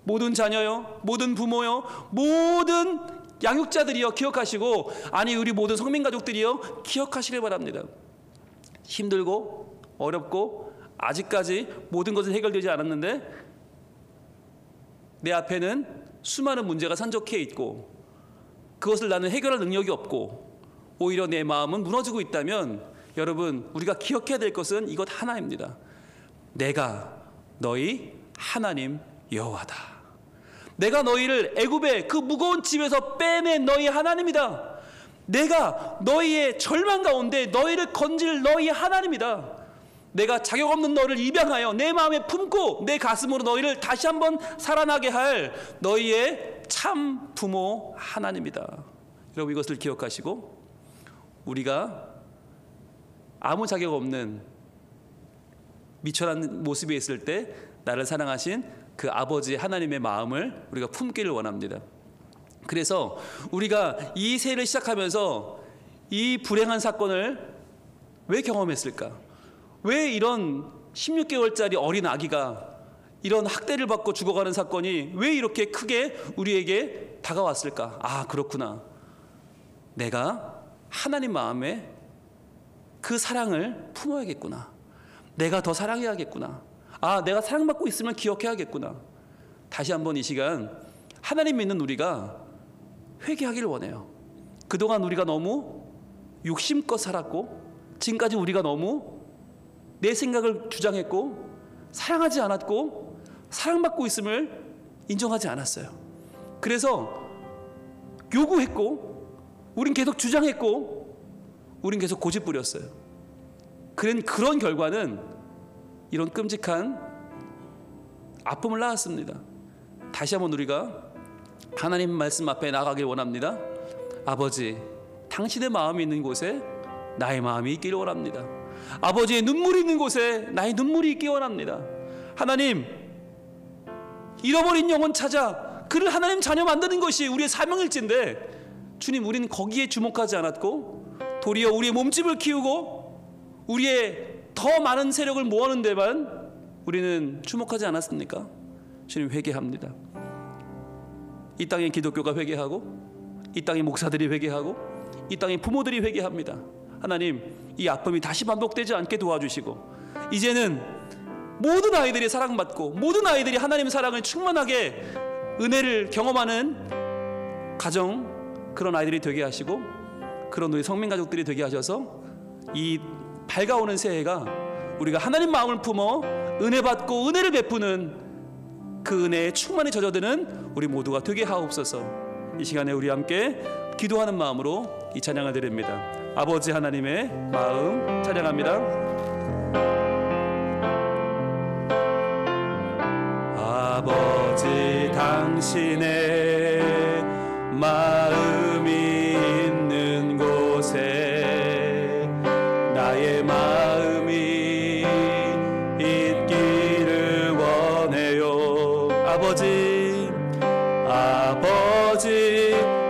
모든 자녀요, 모든 부모요, 모든 양육자들이요, 기억하시고, 아니 우리 모든 성민가족들이요, 기억하시길 바랍니다. 힘들고 어렵고 아직까지 모든 것은 해결되지 않았는데 내 앞에는 수많은 문제가 산적해 있고 그것을 나는 해결할 능력이 없고 오히려 내 마음은 무너지고 있다면, 여러분, 우리가 기억해야 될 것은 이것 하나입니다. 내가 너희 하나님 여호와다. 내가 너희를 애굽의 그 무거운 집에서 빼낸 너희 하나님이다. 내가 너희의 절망 가운데 너희를 건질 너희 하나님이다. 내가 자격 없는 너를 입양하여 내 마음에 품고 내 가슴으로 너희를 다시 한번 살아나게 할 너희의 참 부모 하나님이다. 여러분, 이것을 기억하시고, 우리가 아무 자격 없는 미천한 모습에 있을 때 나를 사랑하신 그 아버지 하나님의 마음을 우리가 품기를 원합니다. 그래서 우리가 이 세를 시작하면서 이 불행한 사건을 왜 경험했을까? 왜 이런 16개월짜리 어린 아기가 이런 학대를 받고 죽어가는 사건이 왜 이렇게 크게 우리에게 다가왔을까? 아, 그렇구나. 내가 하나님 마음에 그 사랑을 품어야겠구나. 내가 더 사랑해야겠구나. 아, 내가 사랑받고 있음을 기억해야겠구나. 다시 한번 이 시간 하나님 믿는 우리가 회개하기를 원해요. 그동안 우리가 너무 욕심껏 살았고, 지금까지 우리가 너무 내 생각을 주장했고, 사랑하지 않았고, 사랑받고 있음을 인정하지 않았어요. 그래서 요구했고, 우린 계속 주장했고, 우린 계속 고집 부렸어요. 그런 결과는 이런 끔찍한 아픔을 낳았습니다. 다시 한번 우리가 하나님 말씀 앞에 나가길 원합니다. 아버지, 당신의 마음이 있는 곳에 나의 마음이 있기를 원합니다. 아버지의 눈물이 있는 곳에 나의 눈물이 있기 원합니다. 하나님, 잃어버린 영혼 찾아 그를 하나님 자녀 만드는 것이 우리의 사명일진데, 주님, 우리는 거기에 주목하지 않았고 도리어 우리의 몸집을 키우고 우리의 더 많은 세력을 모으는 데만 우리는 주목하지 않았습니까? 주님, 회개합니다. 이 땅의 기독교가 회개하고, 이 땅의 목사들이 회개하고, 이 땅의 부모들이 회개합니다. 하나님, 이 아픔이 다시 반복되지 않게 도와주시고, 이제는 모든 아이들이 사랑받고 모든 아이들이 하나님의 사랑을 충만하게 은혜를 경험하는 가정, 그런 아이들이 되게 하시고, 그런 우리 성민가족들이 되게 하셔서 이 밝아오는 새해가 우리가 하나님 마음을 품어 은혜 받고 은혜를 베푸는 그 은혜에 충만히 젖어드는 우리 모두가 되게 하옵소서. 이 시간에 우리 함께 기도하는 마음으로 이 찬양을 드립니다. 아버지 하나님의 마음 찬양합니다. 아버지, 당신의 마음이 있는 곳에 나의 마음이 있기를 원해요. 아버지,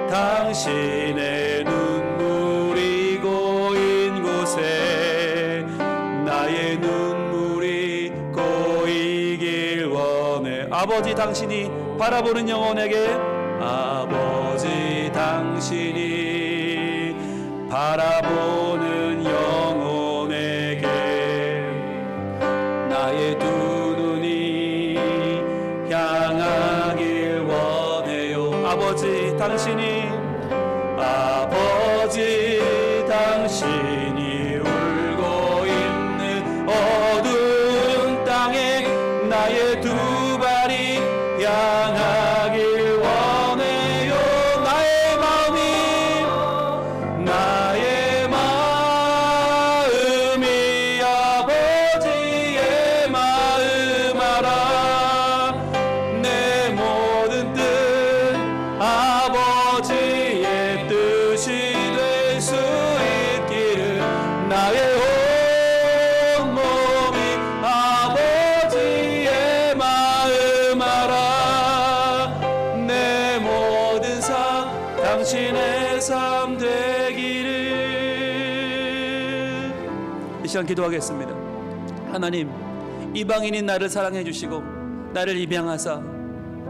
당신의 눈물이 고인 곳에 나의 눈물이 고이길 원해. 아버지, 당신이 바라보는 영혼에게 아버지 당신이 바라보는 영혼에게 나의 두 눈이 향하길 원해요. 아버지 당신이 울고 있는 어두운 땅에 나의 두 발이 향하길 원해요. 나의 마음이 아버지의 마음 알아. 내 모든 뜻 아버지의 뜻이 될 수 있기를 나의 온 몸이 아버지의 마음 알아. 내 모든 삶 당신의 삶 되기를. 이 시간 기도하겠습니다. 하나님, 이방인인 나를 사랑해 주시고 나를 입양하사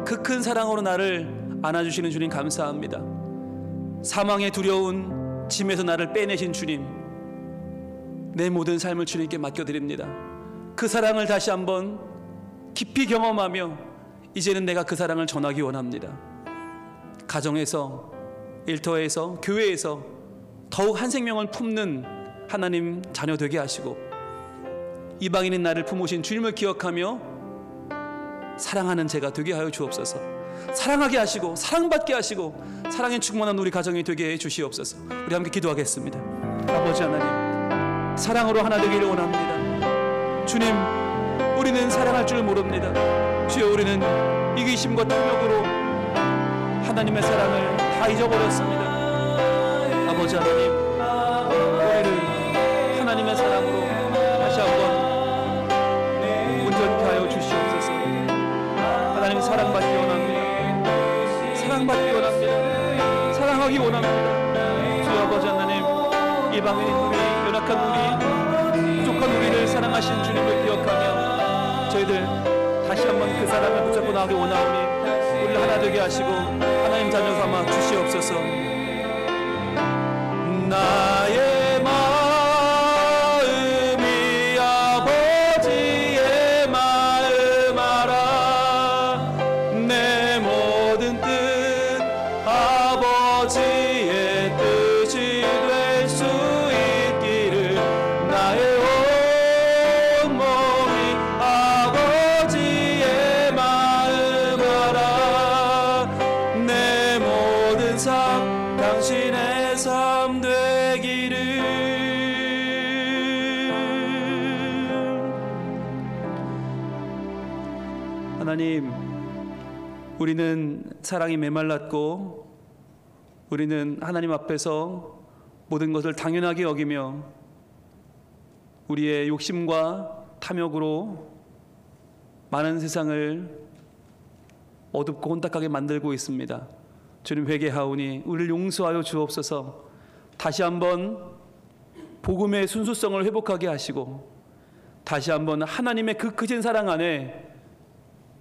그 큰 사랑으로 나를 안아주시는 주님 감사합니다. 사망의 두려운 짐에서 나를 빼내신 주님, 내 모든 삶을 주님께 맡겨드립니다. 그 사랑을 다시 한번 깊이 경험하며 이제는 내가 그 사랑을 전하기 원합니다. 가정에서, 일터에서, 교회에서 더욱 한 생명을 품는 하나님 자녀 되게 하시고 이방인인 나를 품으신 주님을 기억하며 사랑하는 제가 되게 하여 주옵소서. 사랑하게 하시고 사랑받게 하시고 사랑에 충만한 우리 가정이 되게 해 주시옵소서. 우리 함께 기도하겠습니다. 아버지 하나님, 사랑으로 하나 되기를 원합니다. 주님, 우리는 사랑할 줄 모릅니다. 주여, 우리는 이기심과 탐욕으로 하나님의 사랑을 다 잊어버렸습니다. 아버지 하나님, 우리를 하나님의 사랑으로 다시 한번 온전케 하여 주시옵소서. 하나님, 사랑받기 원합니다. 사랑받기 원합니다. 사랑하기 원합니다. 주여 아버지 하나님, 이방인인 우리, 연약한 우리, 부족한 우리를 사랑하신 주님을 기억하며 저희들 다시 한번 그 사랑을 붙잡고 나가기 원하오니 우리를 하나 되게 하시고 하나님 자녀 삼아 주시옵소서. 나의 마음이 아버지의 마음 알아. 내 모든 뜻 아버지의 뜻이 될 수 있기를 나의 온 몸이 아버지의 마음 알아. 내 모든 삶 당신의 삶 되기를. 하나님, 우리는 사랑이 메말랐고 우리는 하나님 앞에서 모든 것을 당연하게 여기며 우리의 욕심과 탐욕으로 많은 세상을 어둡고 혼탁하게 만들고 있습니다. 주님, 회개하오니 우리를 용서하여 주옵소서. 다시 한번 복음의 순수성을 회복하게 하시고 다시 한번 하나님의 그 크신 사랑 안에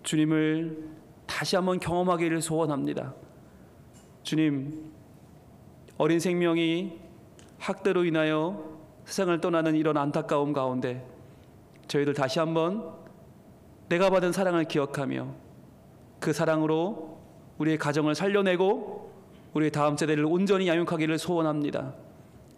주님을 다시 한번 경험하기를 소원합니다. 주님, 어린 생명이 학대로 인하여 세상을 떠나는 이런 안타까움 가운데 저희들 다시 한번 내가 받은 사랑을 기억하며 그 사랑으로 우리의 가정을 살려내고 우리의 다음 세대를 온전히 양육하기를 소원합니다.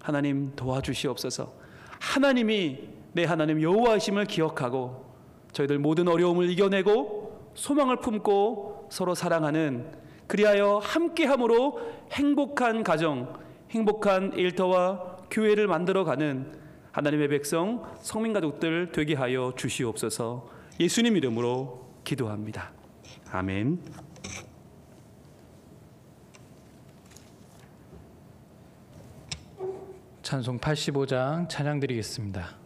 하나님, 도와주시옵소서. 하나님이 내 하나님 여호와이심을 기억하고 저희들 모든 어려움을 이겨내고 소망을 품고 서로 사랑하는, 그리하여 함께함으로 행복한 가정, 행복한 일터와 교회를 만들어가는 하나님의 백성, 성민가족들 되게 하여 주시옵소서. 예수님 이름으로 기도합니다. 아멘. 찬송 85장 찬양 드리겠습니다.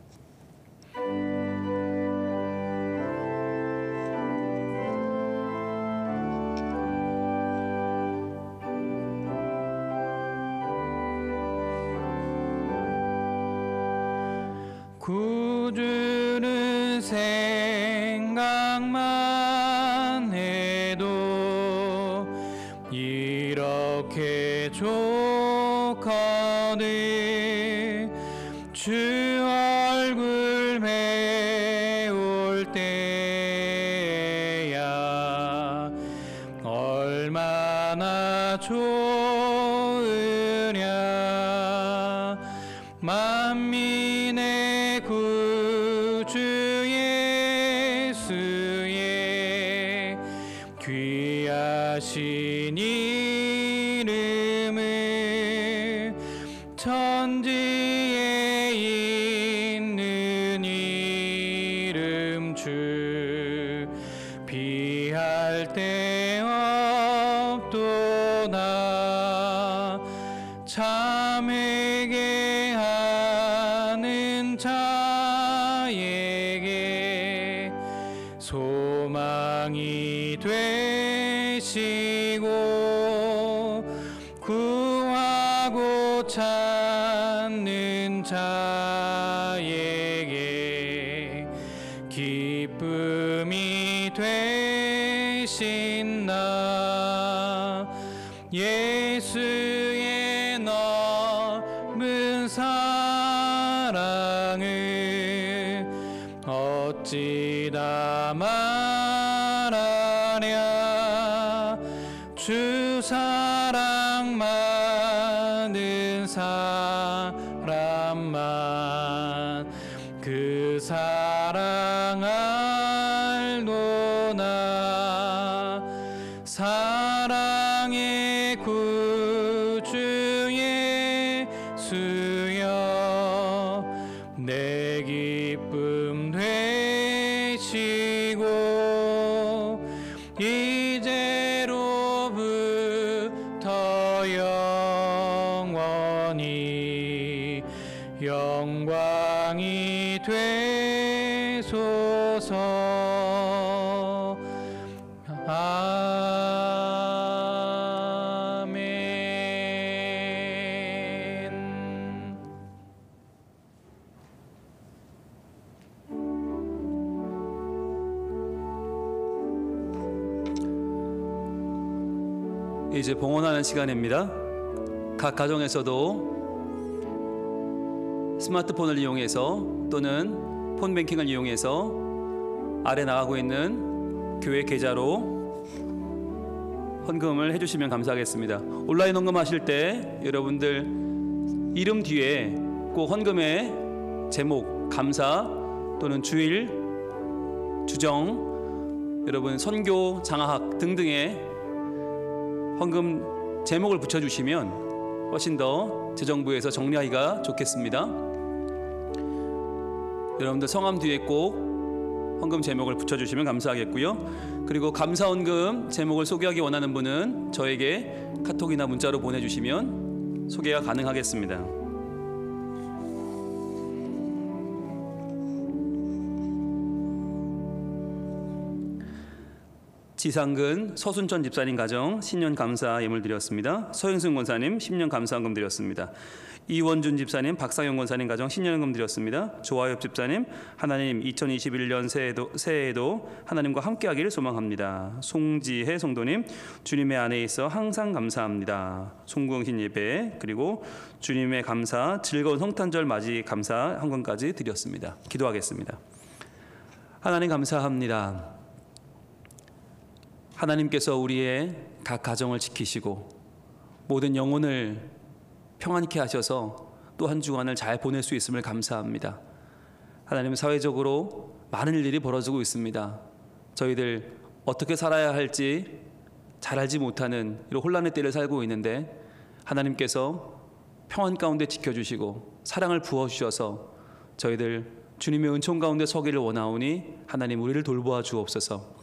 구주는 생각만 해도 주 얼굴 배울 때야 얼마나 좋으랴. 만민의 구주 예수의 귀하신 이름을 천지에 있는 이름 주 비할 데 없도다. 참회게 하는 자에게 소망이 되시고 구하고 찾는 자에게 기쁨이 되신다. 예수의 넓은 사랑을 어찌 다 말하랴. 주 사랑 많은 사람만 그 사랑 알도다. 사랑의 구주 예수여 내 기쁨 되시고 이제로부터 영원히 영광이 되소서. 아멘. 이제 봉헌하는 시간입니다. 각 가정에서도 스마트폰을 이용해서 또는 폰뱅킹을 이용해서 아래 나가고 있는 교회 계좌로 헌금을 해주시면 감사하겠습니다. 온라인 헌금하실 때 여러분들 이름 뒤에 꼭 헌금의 제목, 감사 또는 주일, 주정, 여러분 선교, 장학 등등의 헌금 제목을 붙여주시면 훨씬 더 재정부에서 정리하기가 좋겠습니다. 여러분들 성함 뒤에 꼭 헌금 제목을 붙여주시면 감사하겠고요. 그리고 감사 헌금 제목을 소개하기 원하는 분은 저에게 카톡이나 문자로 보내주시면 소개가 가능하겠습니다. 지상근 서순천 집사님 가정 신년 감사 예물 드렸습니다. 서영순 권사님 신년 감사헌금 드렸습니다. 이원준 집사님, 박상영 권사님 가정 신년헌금 드렸습니다. 조화엽 집사님, 하나님 2021년 새해에도 하나님과 함께하기를 소망합니다. 송지혜 성도님, 주님의 안에 있어 항상 감사합니다. 송구흥신 예배, 그리고 주님의 감사, 즐거운 성탄절 맞이 감사 헌금까지 드렸습니다. 기도하겠습니다. 하나님 감사합니다. 하나님께서 우리의 각 가정을 지키시고 모든 영혼을 평안케 하셔서 또 한 주간을 잘 보낼 수 있음을 감사합니다. 하나님, 사회적으로 많은 일들이 벌어지고 있습니다. 저희들 어떻게 살아야 할지 잘 알지 못하는 이런 혼란의 때를 살고 있는데 하나님께서 평안 가운데 지켜주시고 사랑을 부어주셔서 저희들 주님의 은총 가운데 서기를 원하오니 하나님 우리를 돌보아 주옵소서.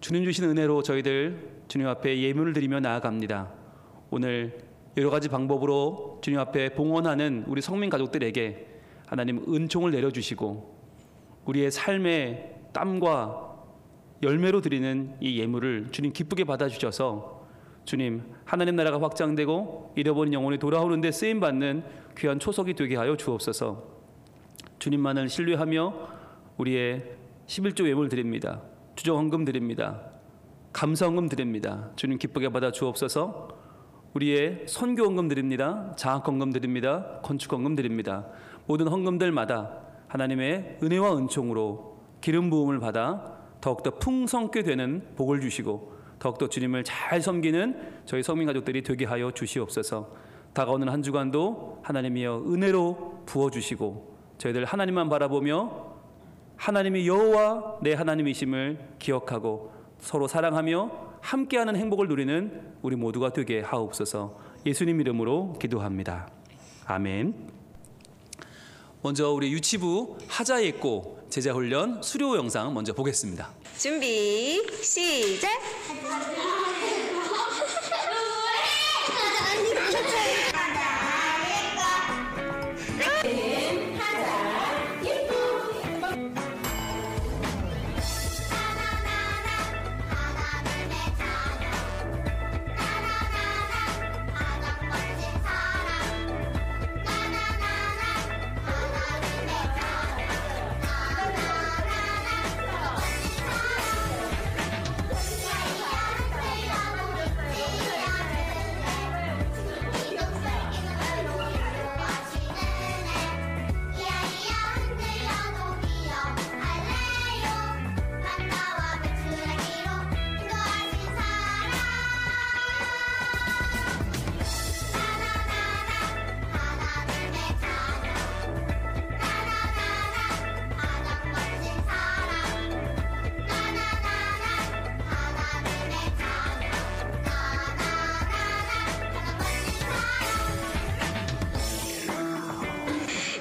주님 주신 은혜로 저희들 주님 앞에 예물을 드리며 나아갑니다. 오늘 여러 가지 방법으로 주님 앞에 봉헌하는 우리 성민 가족들에게 하나님 은총을 내려주시고 우리의 삶의 땀과 열매로 드리는 이 예물을 주님 기쁘게 받아주셔서 주님 하나님 나라가 확장되고 잃어버린 영혼이 돌아오는 데 쓰임받는 귀한 초석이 되게 하여 주옵소서. 주님만을 신뢰하며 우리의 11조 예물 드립니다. 주정헌금 드립니다. 감사헌금 드립니다. 주님 기쁘게 받아 주옵소서. 우리의 선교 헌금 드립니다. 장학 헌금 드립니다. 건축 헌금 드립니다. 모든 헌금들마다 하나님의 은혜와 은총으로 기름 부음을 받아 더욱더 풍성케 되는 복을 주시고 더욱더 주님을 잘 섬기는 저희 성민 가족들이 되게 하여 주시옵소서. 다가오는 한 주간도 하나님이여 은혜로 부어주시고 저희들 하나님만 바라보며 하나님이 여호와 내 하나님이심을 기억하고 서로 사랑하며 함께하는 행복을 누리는 우리 모두가 되게 하옵소서. 예수님 이름으로 기도합니다. 아멘. 먼저 우리 유치부 하자예꼬 제자훈련 수료 영상 먼저 보겠습니다. 준비 시작.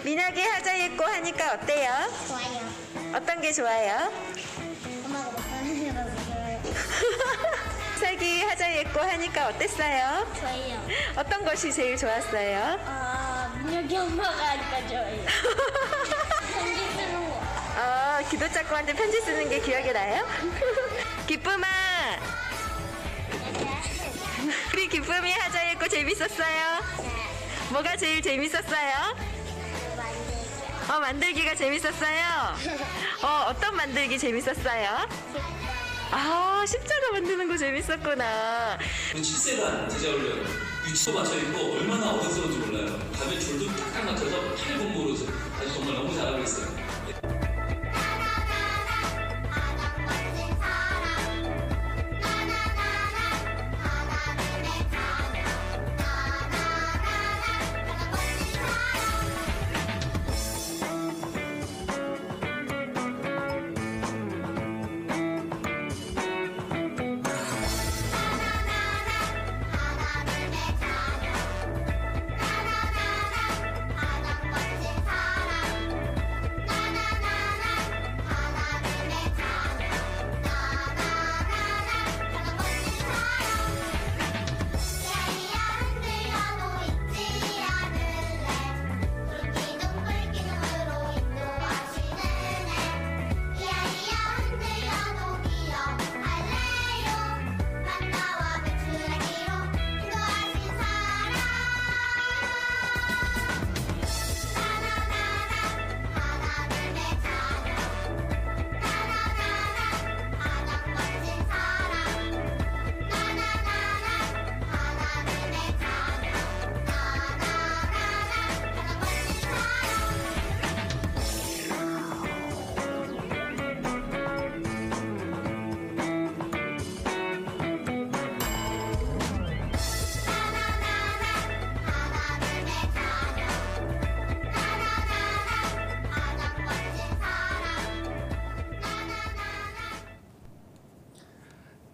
민혁이 하자예꼬 하니까 어때요? 좋아요. 어떤 게 좋아요? 엄마가 못하는 게 너무 좋아요. 살기 하자예꼬 하니까 어땠어요? 좋아요. 어떤 것이 제일 좋았어요? 민혁이 엄마가 하니까 좋아요. 편지 쓰는 거. 기도짝고한테 편지 쓰는 게 기억이 나요? 기쁨아, 우리 기쁨이 하자예꼬 재밌었어요? 뭐가 제일 재밌었어요? 만들기가 재밌었어요? 어떤 만들기 재밌었어요? 십자가 만드는 거 재밌었구나. 7세간 제자훈련 유치부 맞춰있고 얼마나 어려운지 몰라요. 가면 줄도 딱딱 맞춰서 8일 공부로 아주 정말 너무 잘하고 있어요.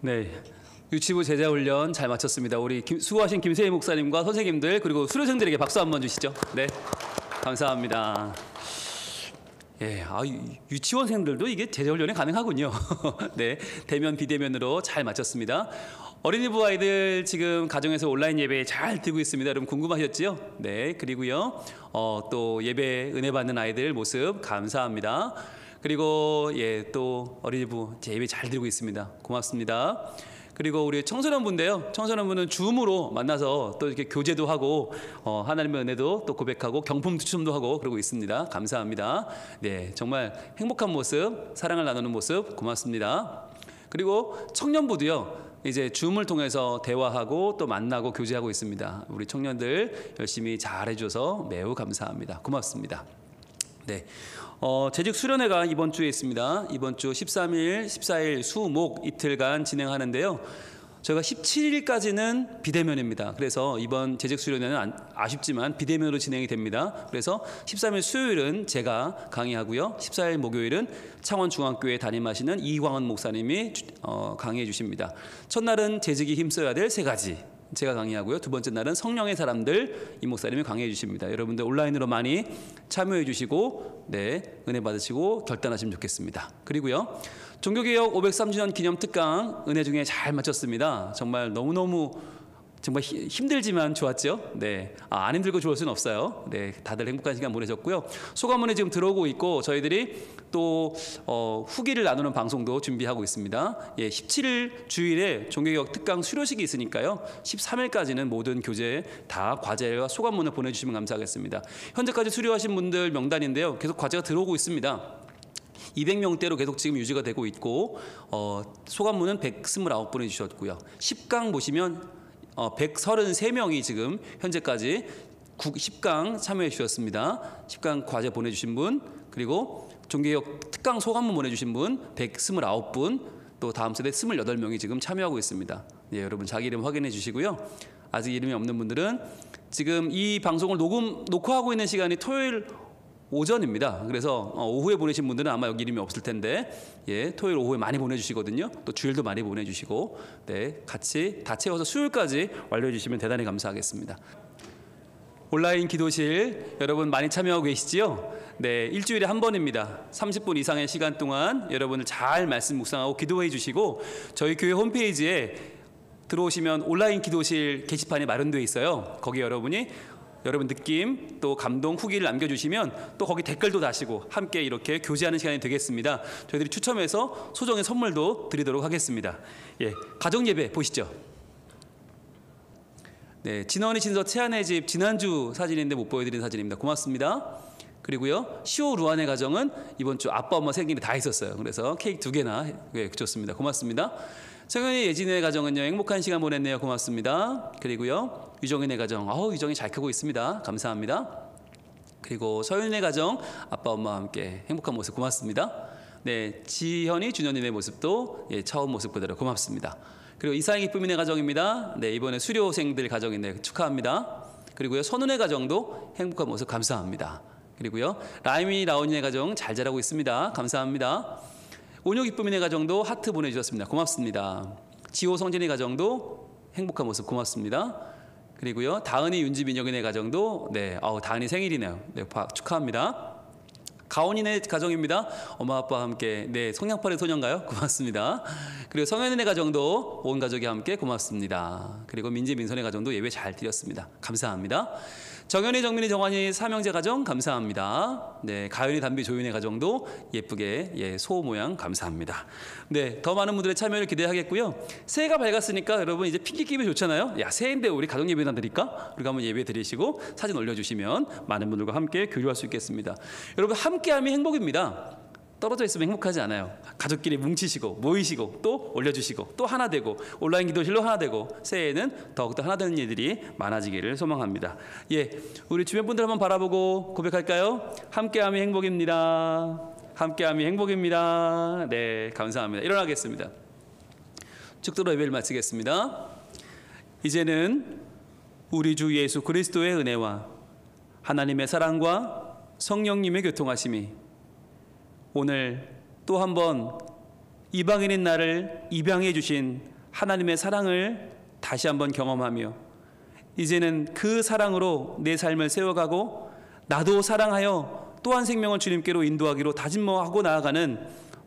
네, 유치부 제자훈련 잘 마쳤습니다. 우리 수고하신 김세희 목사님과 선생님들 그리고 수료생들에게 박수 한번 주시죠. 네, 감사합니다. 예, 유치원생들도 이게 제자훈련이 가능하군요. 네, 대면 비대면으로 잘 마쳤습니다. 어린이부 아이들 지금 가정에서 온라인 예배 잘 드리고 있습니다. 여러분 궁금하셨죠? 네, 그리고요 또 예배 은혜 받는 아이들 모습 감사합니다. 그리고 또 어린이부 예배 잘 드리고 있습니다. 고맙습니다. 그리고 우리 청소년부인데요. 청소년부는 줌으로 만나서 또 이렇게 교제도 하고 하나님의 은혜도 또 고백하고 경품 추첨도 하고 그러고 있습니다. 감사합니다. 네, 정말 행복한 모습, 사랑을 나누는 모습 고맙습니다. 그리고 청년부도요. 이제 줌을 통해서 대화하고 또 만나고 교제하고 있습니다. 우리 청년들 열심히 잘해줘서 매우 감사합니다. 고맙습니다. 네, 재직 수련회가 이번 주에 있습니다. 이번 주 13일, 14일 수, 목 이틀간 진행하는데요. 저희가 17일까지는 비대면입니다. 그래서 이번 재직 수련회는 아쉽지만 비대면으로 진행이 됩니다. 그래서 13일 수요일은 제가 강의하고요. 14일 목요일은 창원중앙교회 담임하시는 이광원 목사님이 강의해 주십니다. 첫날은 재직이 힘써야 될 3가지. 제가 강의하고요. 두 번째 날은 성령의 사람들 이 목사님이 강의해 주십니다. 여러분들 온라인으로 많이 참여해 주시고 은혜 받으시고 결단하시면 좋겠습니다. 그리고요. 종교개혁 503주년 기념 특강 은혜 중에 잘 마쳤습니다. 정말 너무너무 정말 힘들지만 좋았죠. 안 힘들고 좋을 수는 없어요. 다들 행복한 시간 보내셨고요. 소감문이 지금 들어오고 있고 저희들이 또 후기를 나누는 방송도 준비하고 있습니다. 17일 주일에 종교개혁 특강 수료식이 있으니까요. 13일까지는 모든 교재 다 과제와 소감문을 보내주시면 감사하겠습니다. 현재까지 수료하신 분들 명단인데요. 계속 과제가 들어오고 있습니다. 200명대로 계속 지금 유지가 되고 있고 소감문은 129분이 주셨고요. 10강 보시면 133명이 지금 현재까지 10강 참여해 주셨습니다. 10강 과제 보내주신 분, 그리고 종교개혁 특강 소감문 보내주신 분 129분, 또 다음 세대 28명이 지금 참여하고 있습니다. 여러분 자기 이름 확인해 주시고요. 아직 이름이 없는 분들은 지금 이 방송을 녹화하고 있는 시간이 토요일 오전입니다. 그래서 오후에 보내신 분들은 아마 여기 이름이 없을 텐데 토요일 오후에 많이 보내주시거든요. 또 주일도 많이 보내주시고 같이 다 채워서 수요일까지 완료해 주시면 대단히 감사하겠습니다. 온라인 기도실 여러분 많이 참여하고 계시지요? 일주일에 한 번입니다. 30분 이상의 시간 동안 여러분을 잘 말씀 묵상하고 기도해 주시고 저희 교회 홈페이지에 들어오시면 온라인 기도실 게시판이 마련되어 있어요. 거기 여러분 느낌 또 감동 후기를 남겨주시면 또 거기 댓글도 다시고 함께 이렇게 교제하는 시간이 되겠습니다. 저희들이 추첨해서 소정의 선물도 드리도록 하겠습니다. 가정 예배 보시죠. 진원이 진서 채안의 집 지난주 사진인데 못 보여드린 사진입니다. 고맙습니다. 그리고요 시오 루안의 가정은 이번 주 아빠 엄마 생일이 다 있었어요. 그래서 케이크 2개나 좋습니다. 고맙습니다. 성현이 예진의 가정은요 행복한 시간 보냈네요. 고맙습니다. 그리고요 유정인의 가정 유정이 잘 크고 있습니다. 감사합니다. 그리고 서윤의 가정 아빠 엄마와 함께 행복한 모습 고맙습니다. 지현이 준현이의 모습도 처음 모습 그대로 고맙습니다. 그리고 이사의 기쁨이네 가정입니다. 이번에 수료생들 가정인데 축하합니다. 그리고요 선운의 가정도 행복한 모습 감사합니다. 그리고요 라임이 라온이의 가정 잘 자라고 있습니다. 감사합니다. 온유 기쁨이네 가정도 하트 보내주셨습니다. 고맙습니다. 지호 성진의 가정도 행복한 모습 고맙습니다. 그리고요 다은이 윤지 민혁이네 가정도 다은이 생일이네요. 축하합니다. 가온이네 가정입니다. 엄마 아빠와 함께 성냥팔이 소년가요? 고맙습니다. 그리고 성현이네 가정도 온 가족이 함께 고맙습니다. 그리고 민지 민선의 가정도 예배 잘 드렸습니다. 감사합니다. 정현이 정민이 정환이 삼형제 가정 감사합니다. 가연이 담비 조윤의 가정도 예쁘게 소 모양 감사합니다. 더 많은 분들의 참여를 기대하겠고요. 새해가 밝았으니까 여러분 이제 핑계 끼면 좋잖아요. 새해인데 우리 가정 예배나 드릴까? 우리가 한번 예배 드리시고 사진 올려주시면 많은 분들과 함께 교류할 수 있겠습니다. 여러분 함께함이 행복입니다. 떨어져 있으면 행복하지 않아요. 가족끼리 뭉치시고 모이시고 또 올려주시고 또 하나 되고 온라인 기도실로 하나 되고 새해에는 더욱더 하나 되는 일들이 많아지기를 소망합니다. 우리 주변 분들 한번 바라보고 고백할까요? 함께함이 행복입니다. 함께함이 행복입니다. 감사합니다. 일어나겠습니다. 축도로 예배를 마치겠습니다. 이제는 우리 주 예수 그리스도의 은혜와 하나님의 사랑과 성령님의 교통하심이 오늘 또 한 번 이방인인 나를 입양해 주신 하나님의 사랑을 다시 한번 경험하며 이제는 그 사랑으로 내 삶을 세워가고 나도 사랑하여 또한 생명을 주님께로 인도하기로 다짐하고 나아가는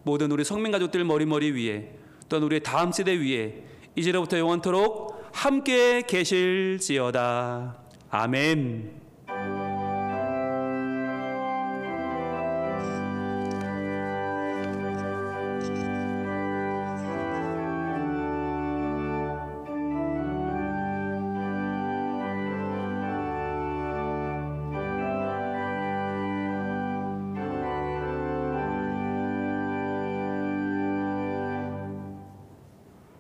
모든 우리 성민가족들 머리머리 위에 또한 우리의 다음 세대 위에 이제로부터 영원토록 함께 계실지어다. 아멘.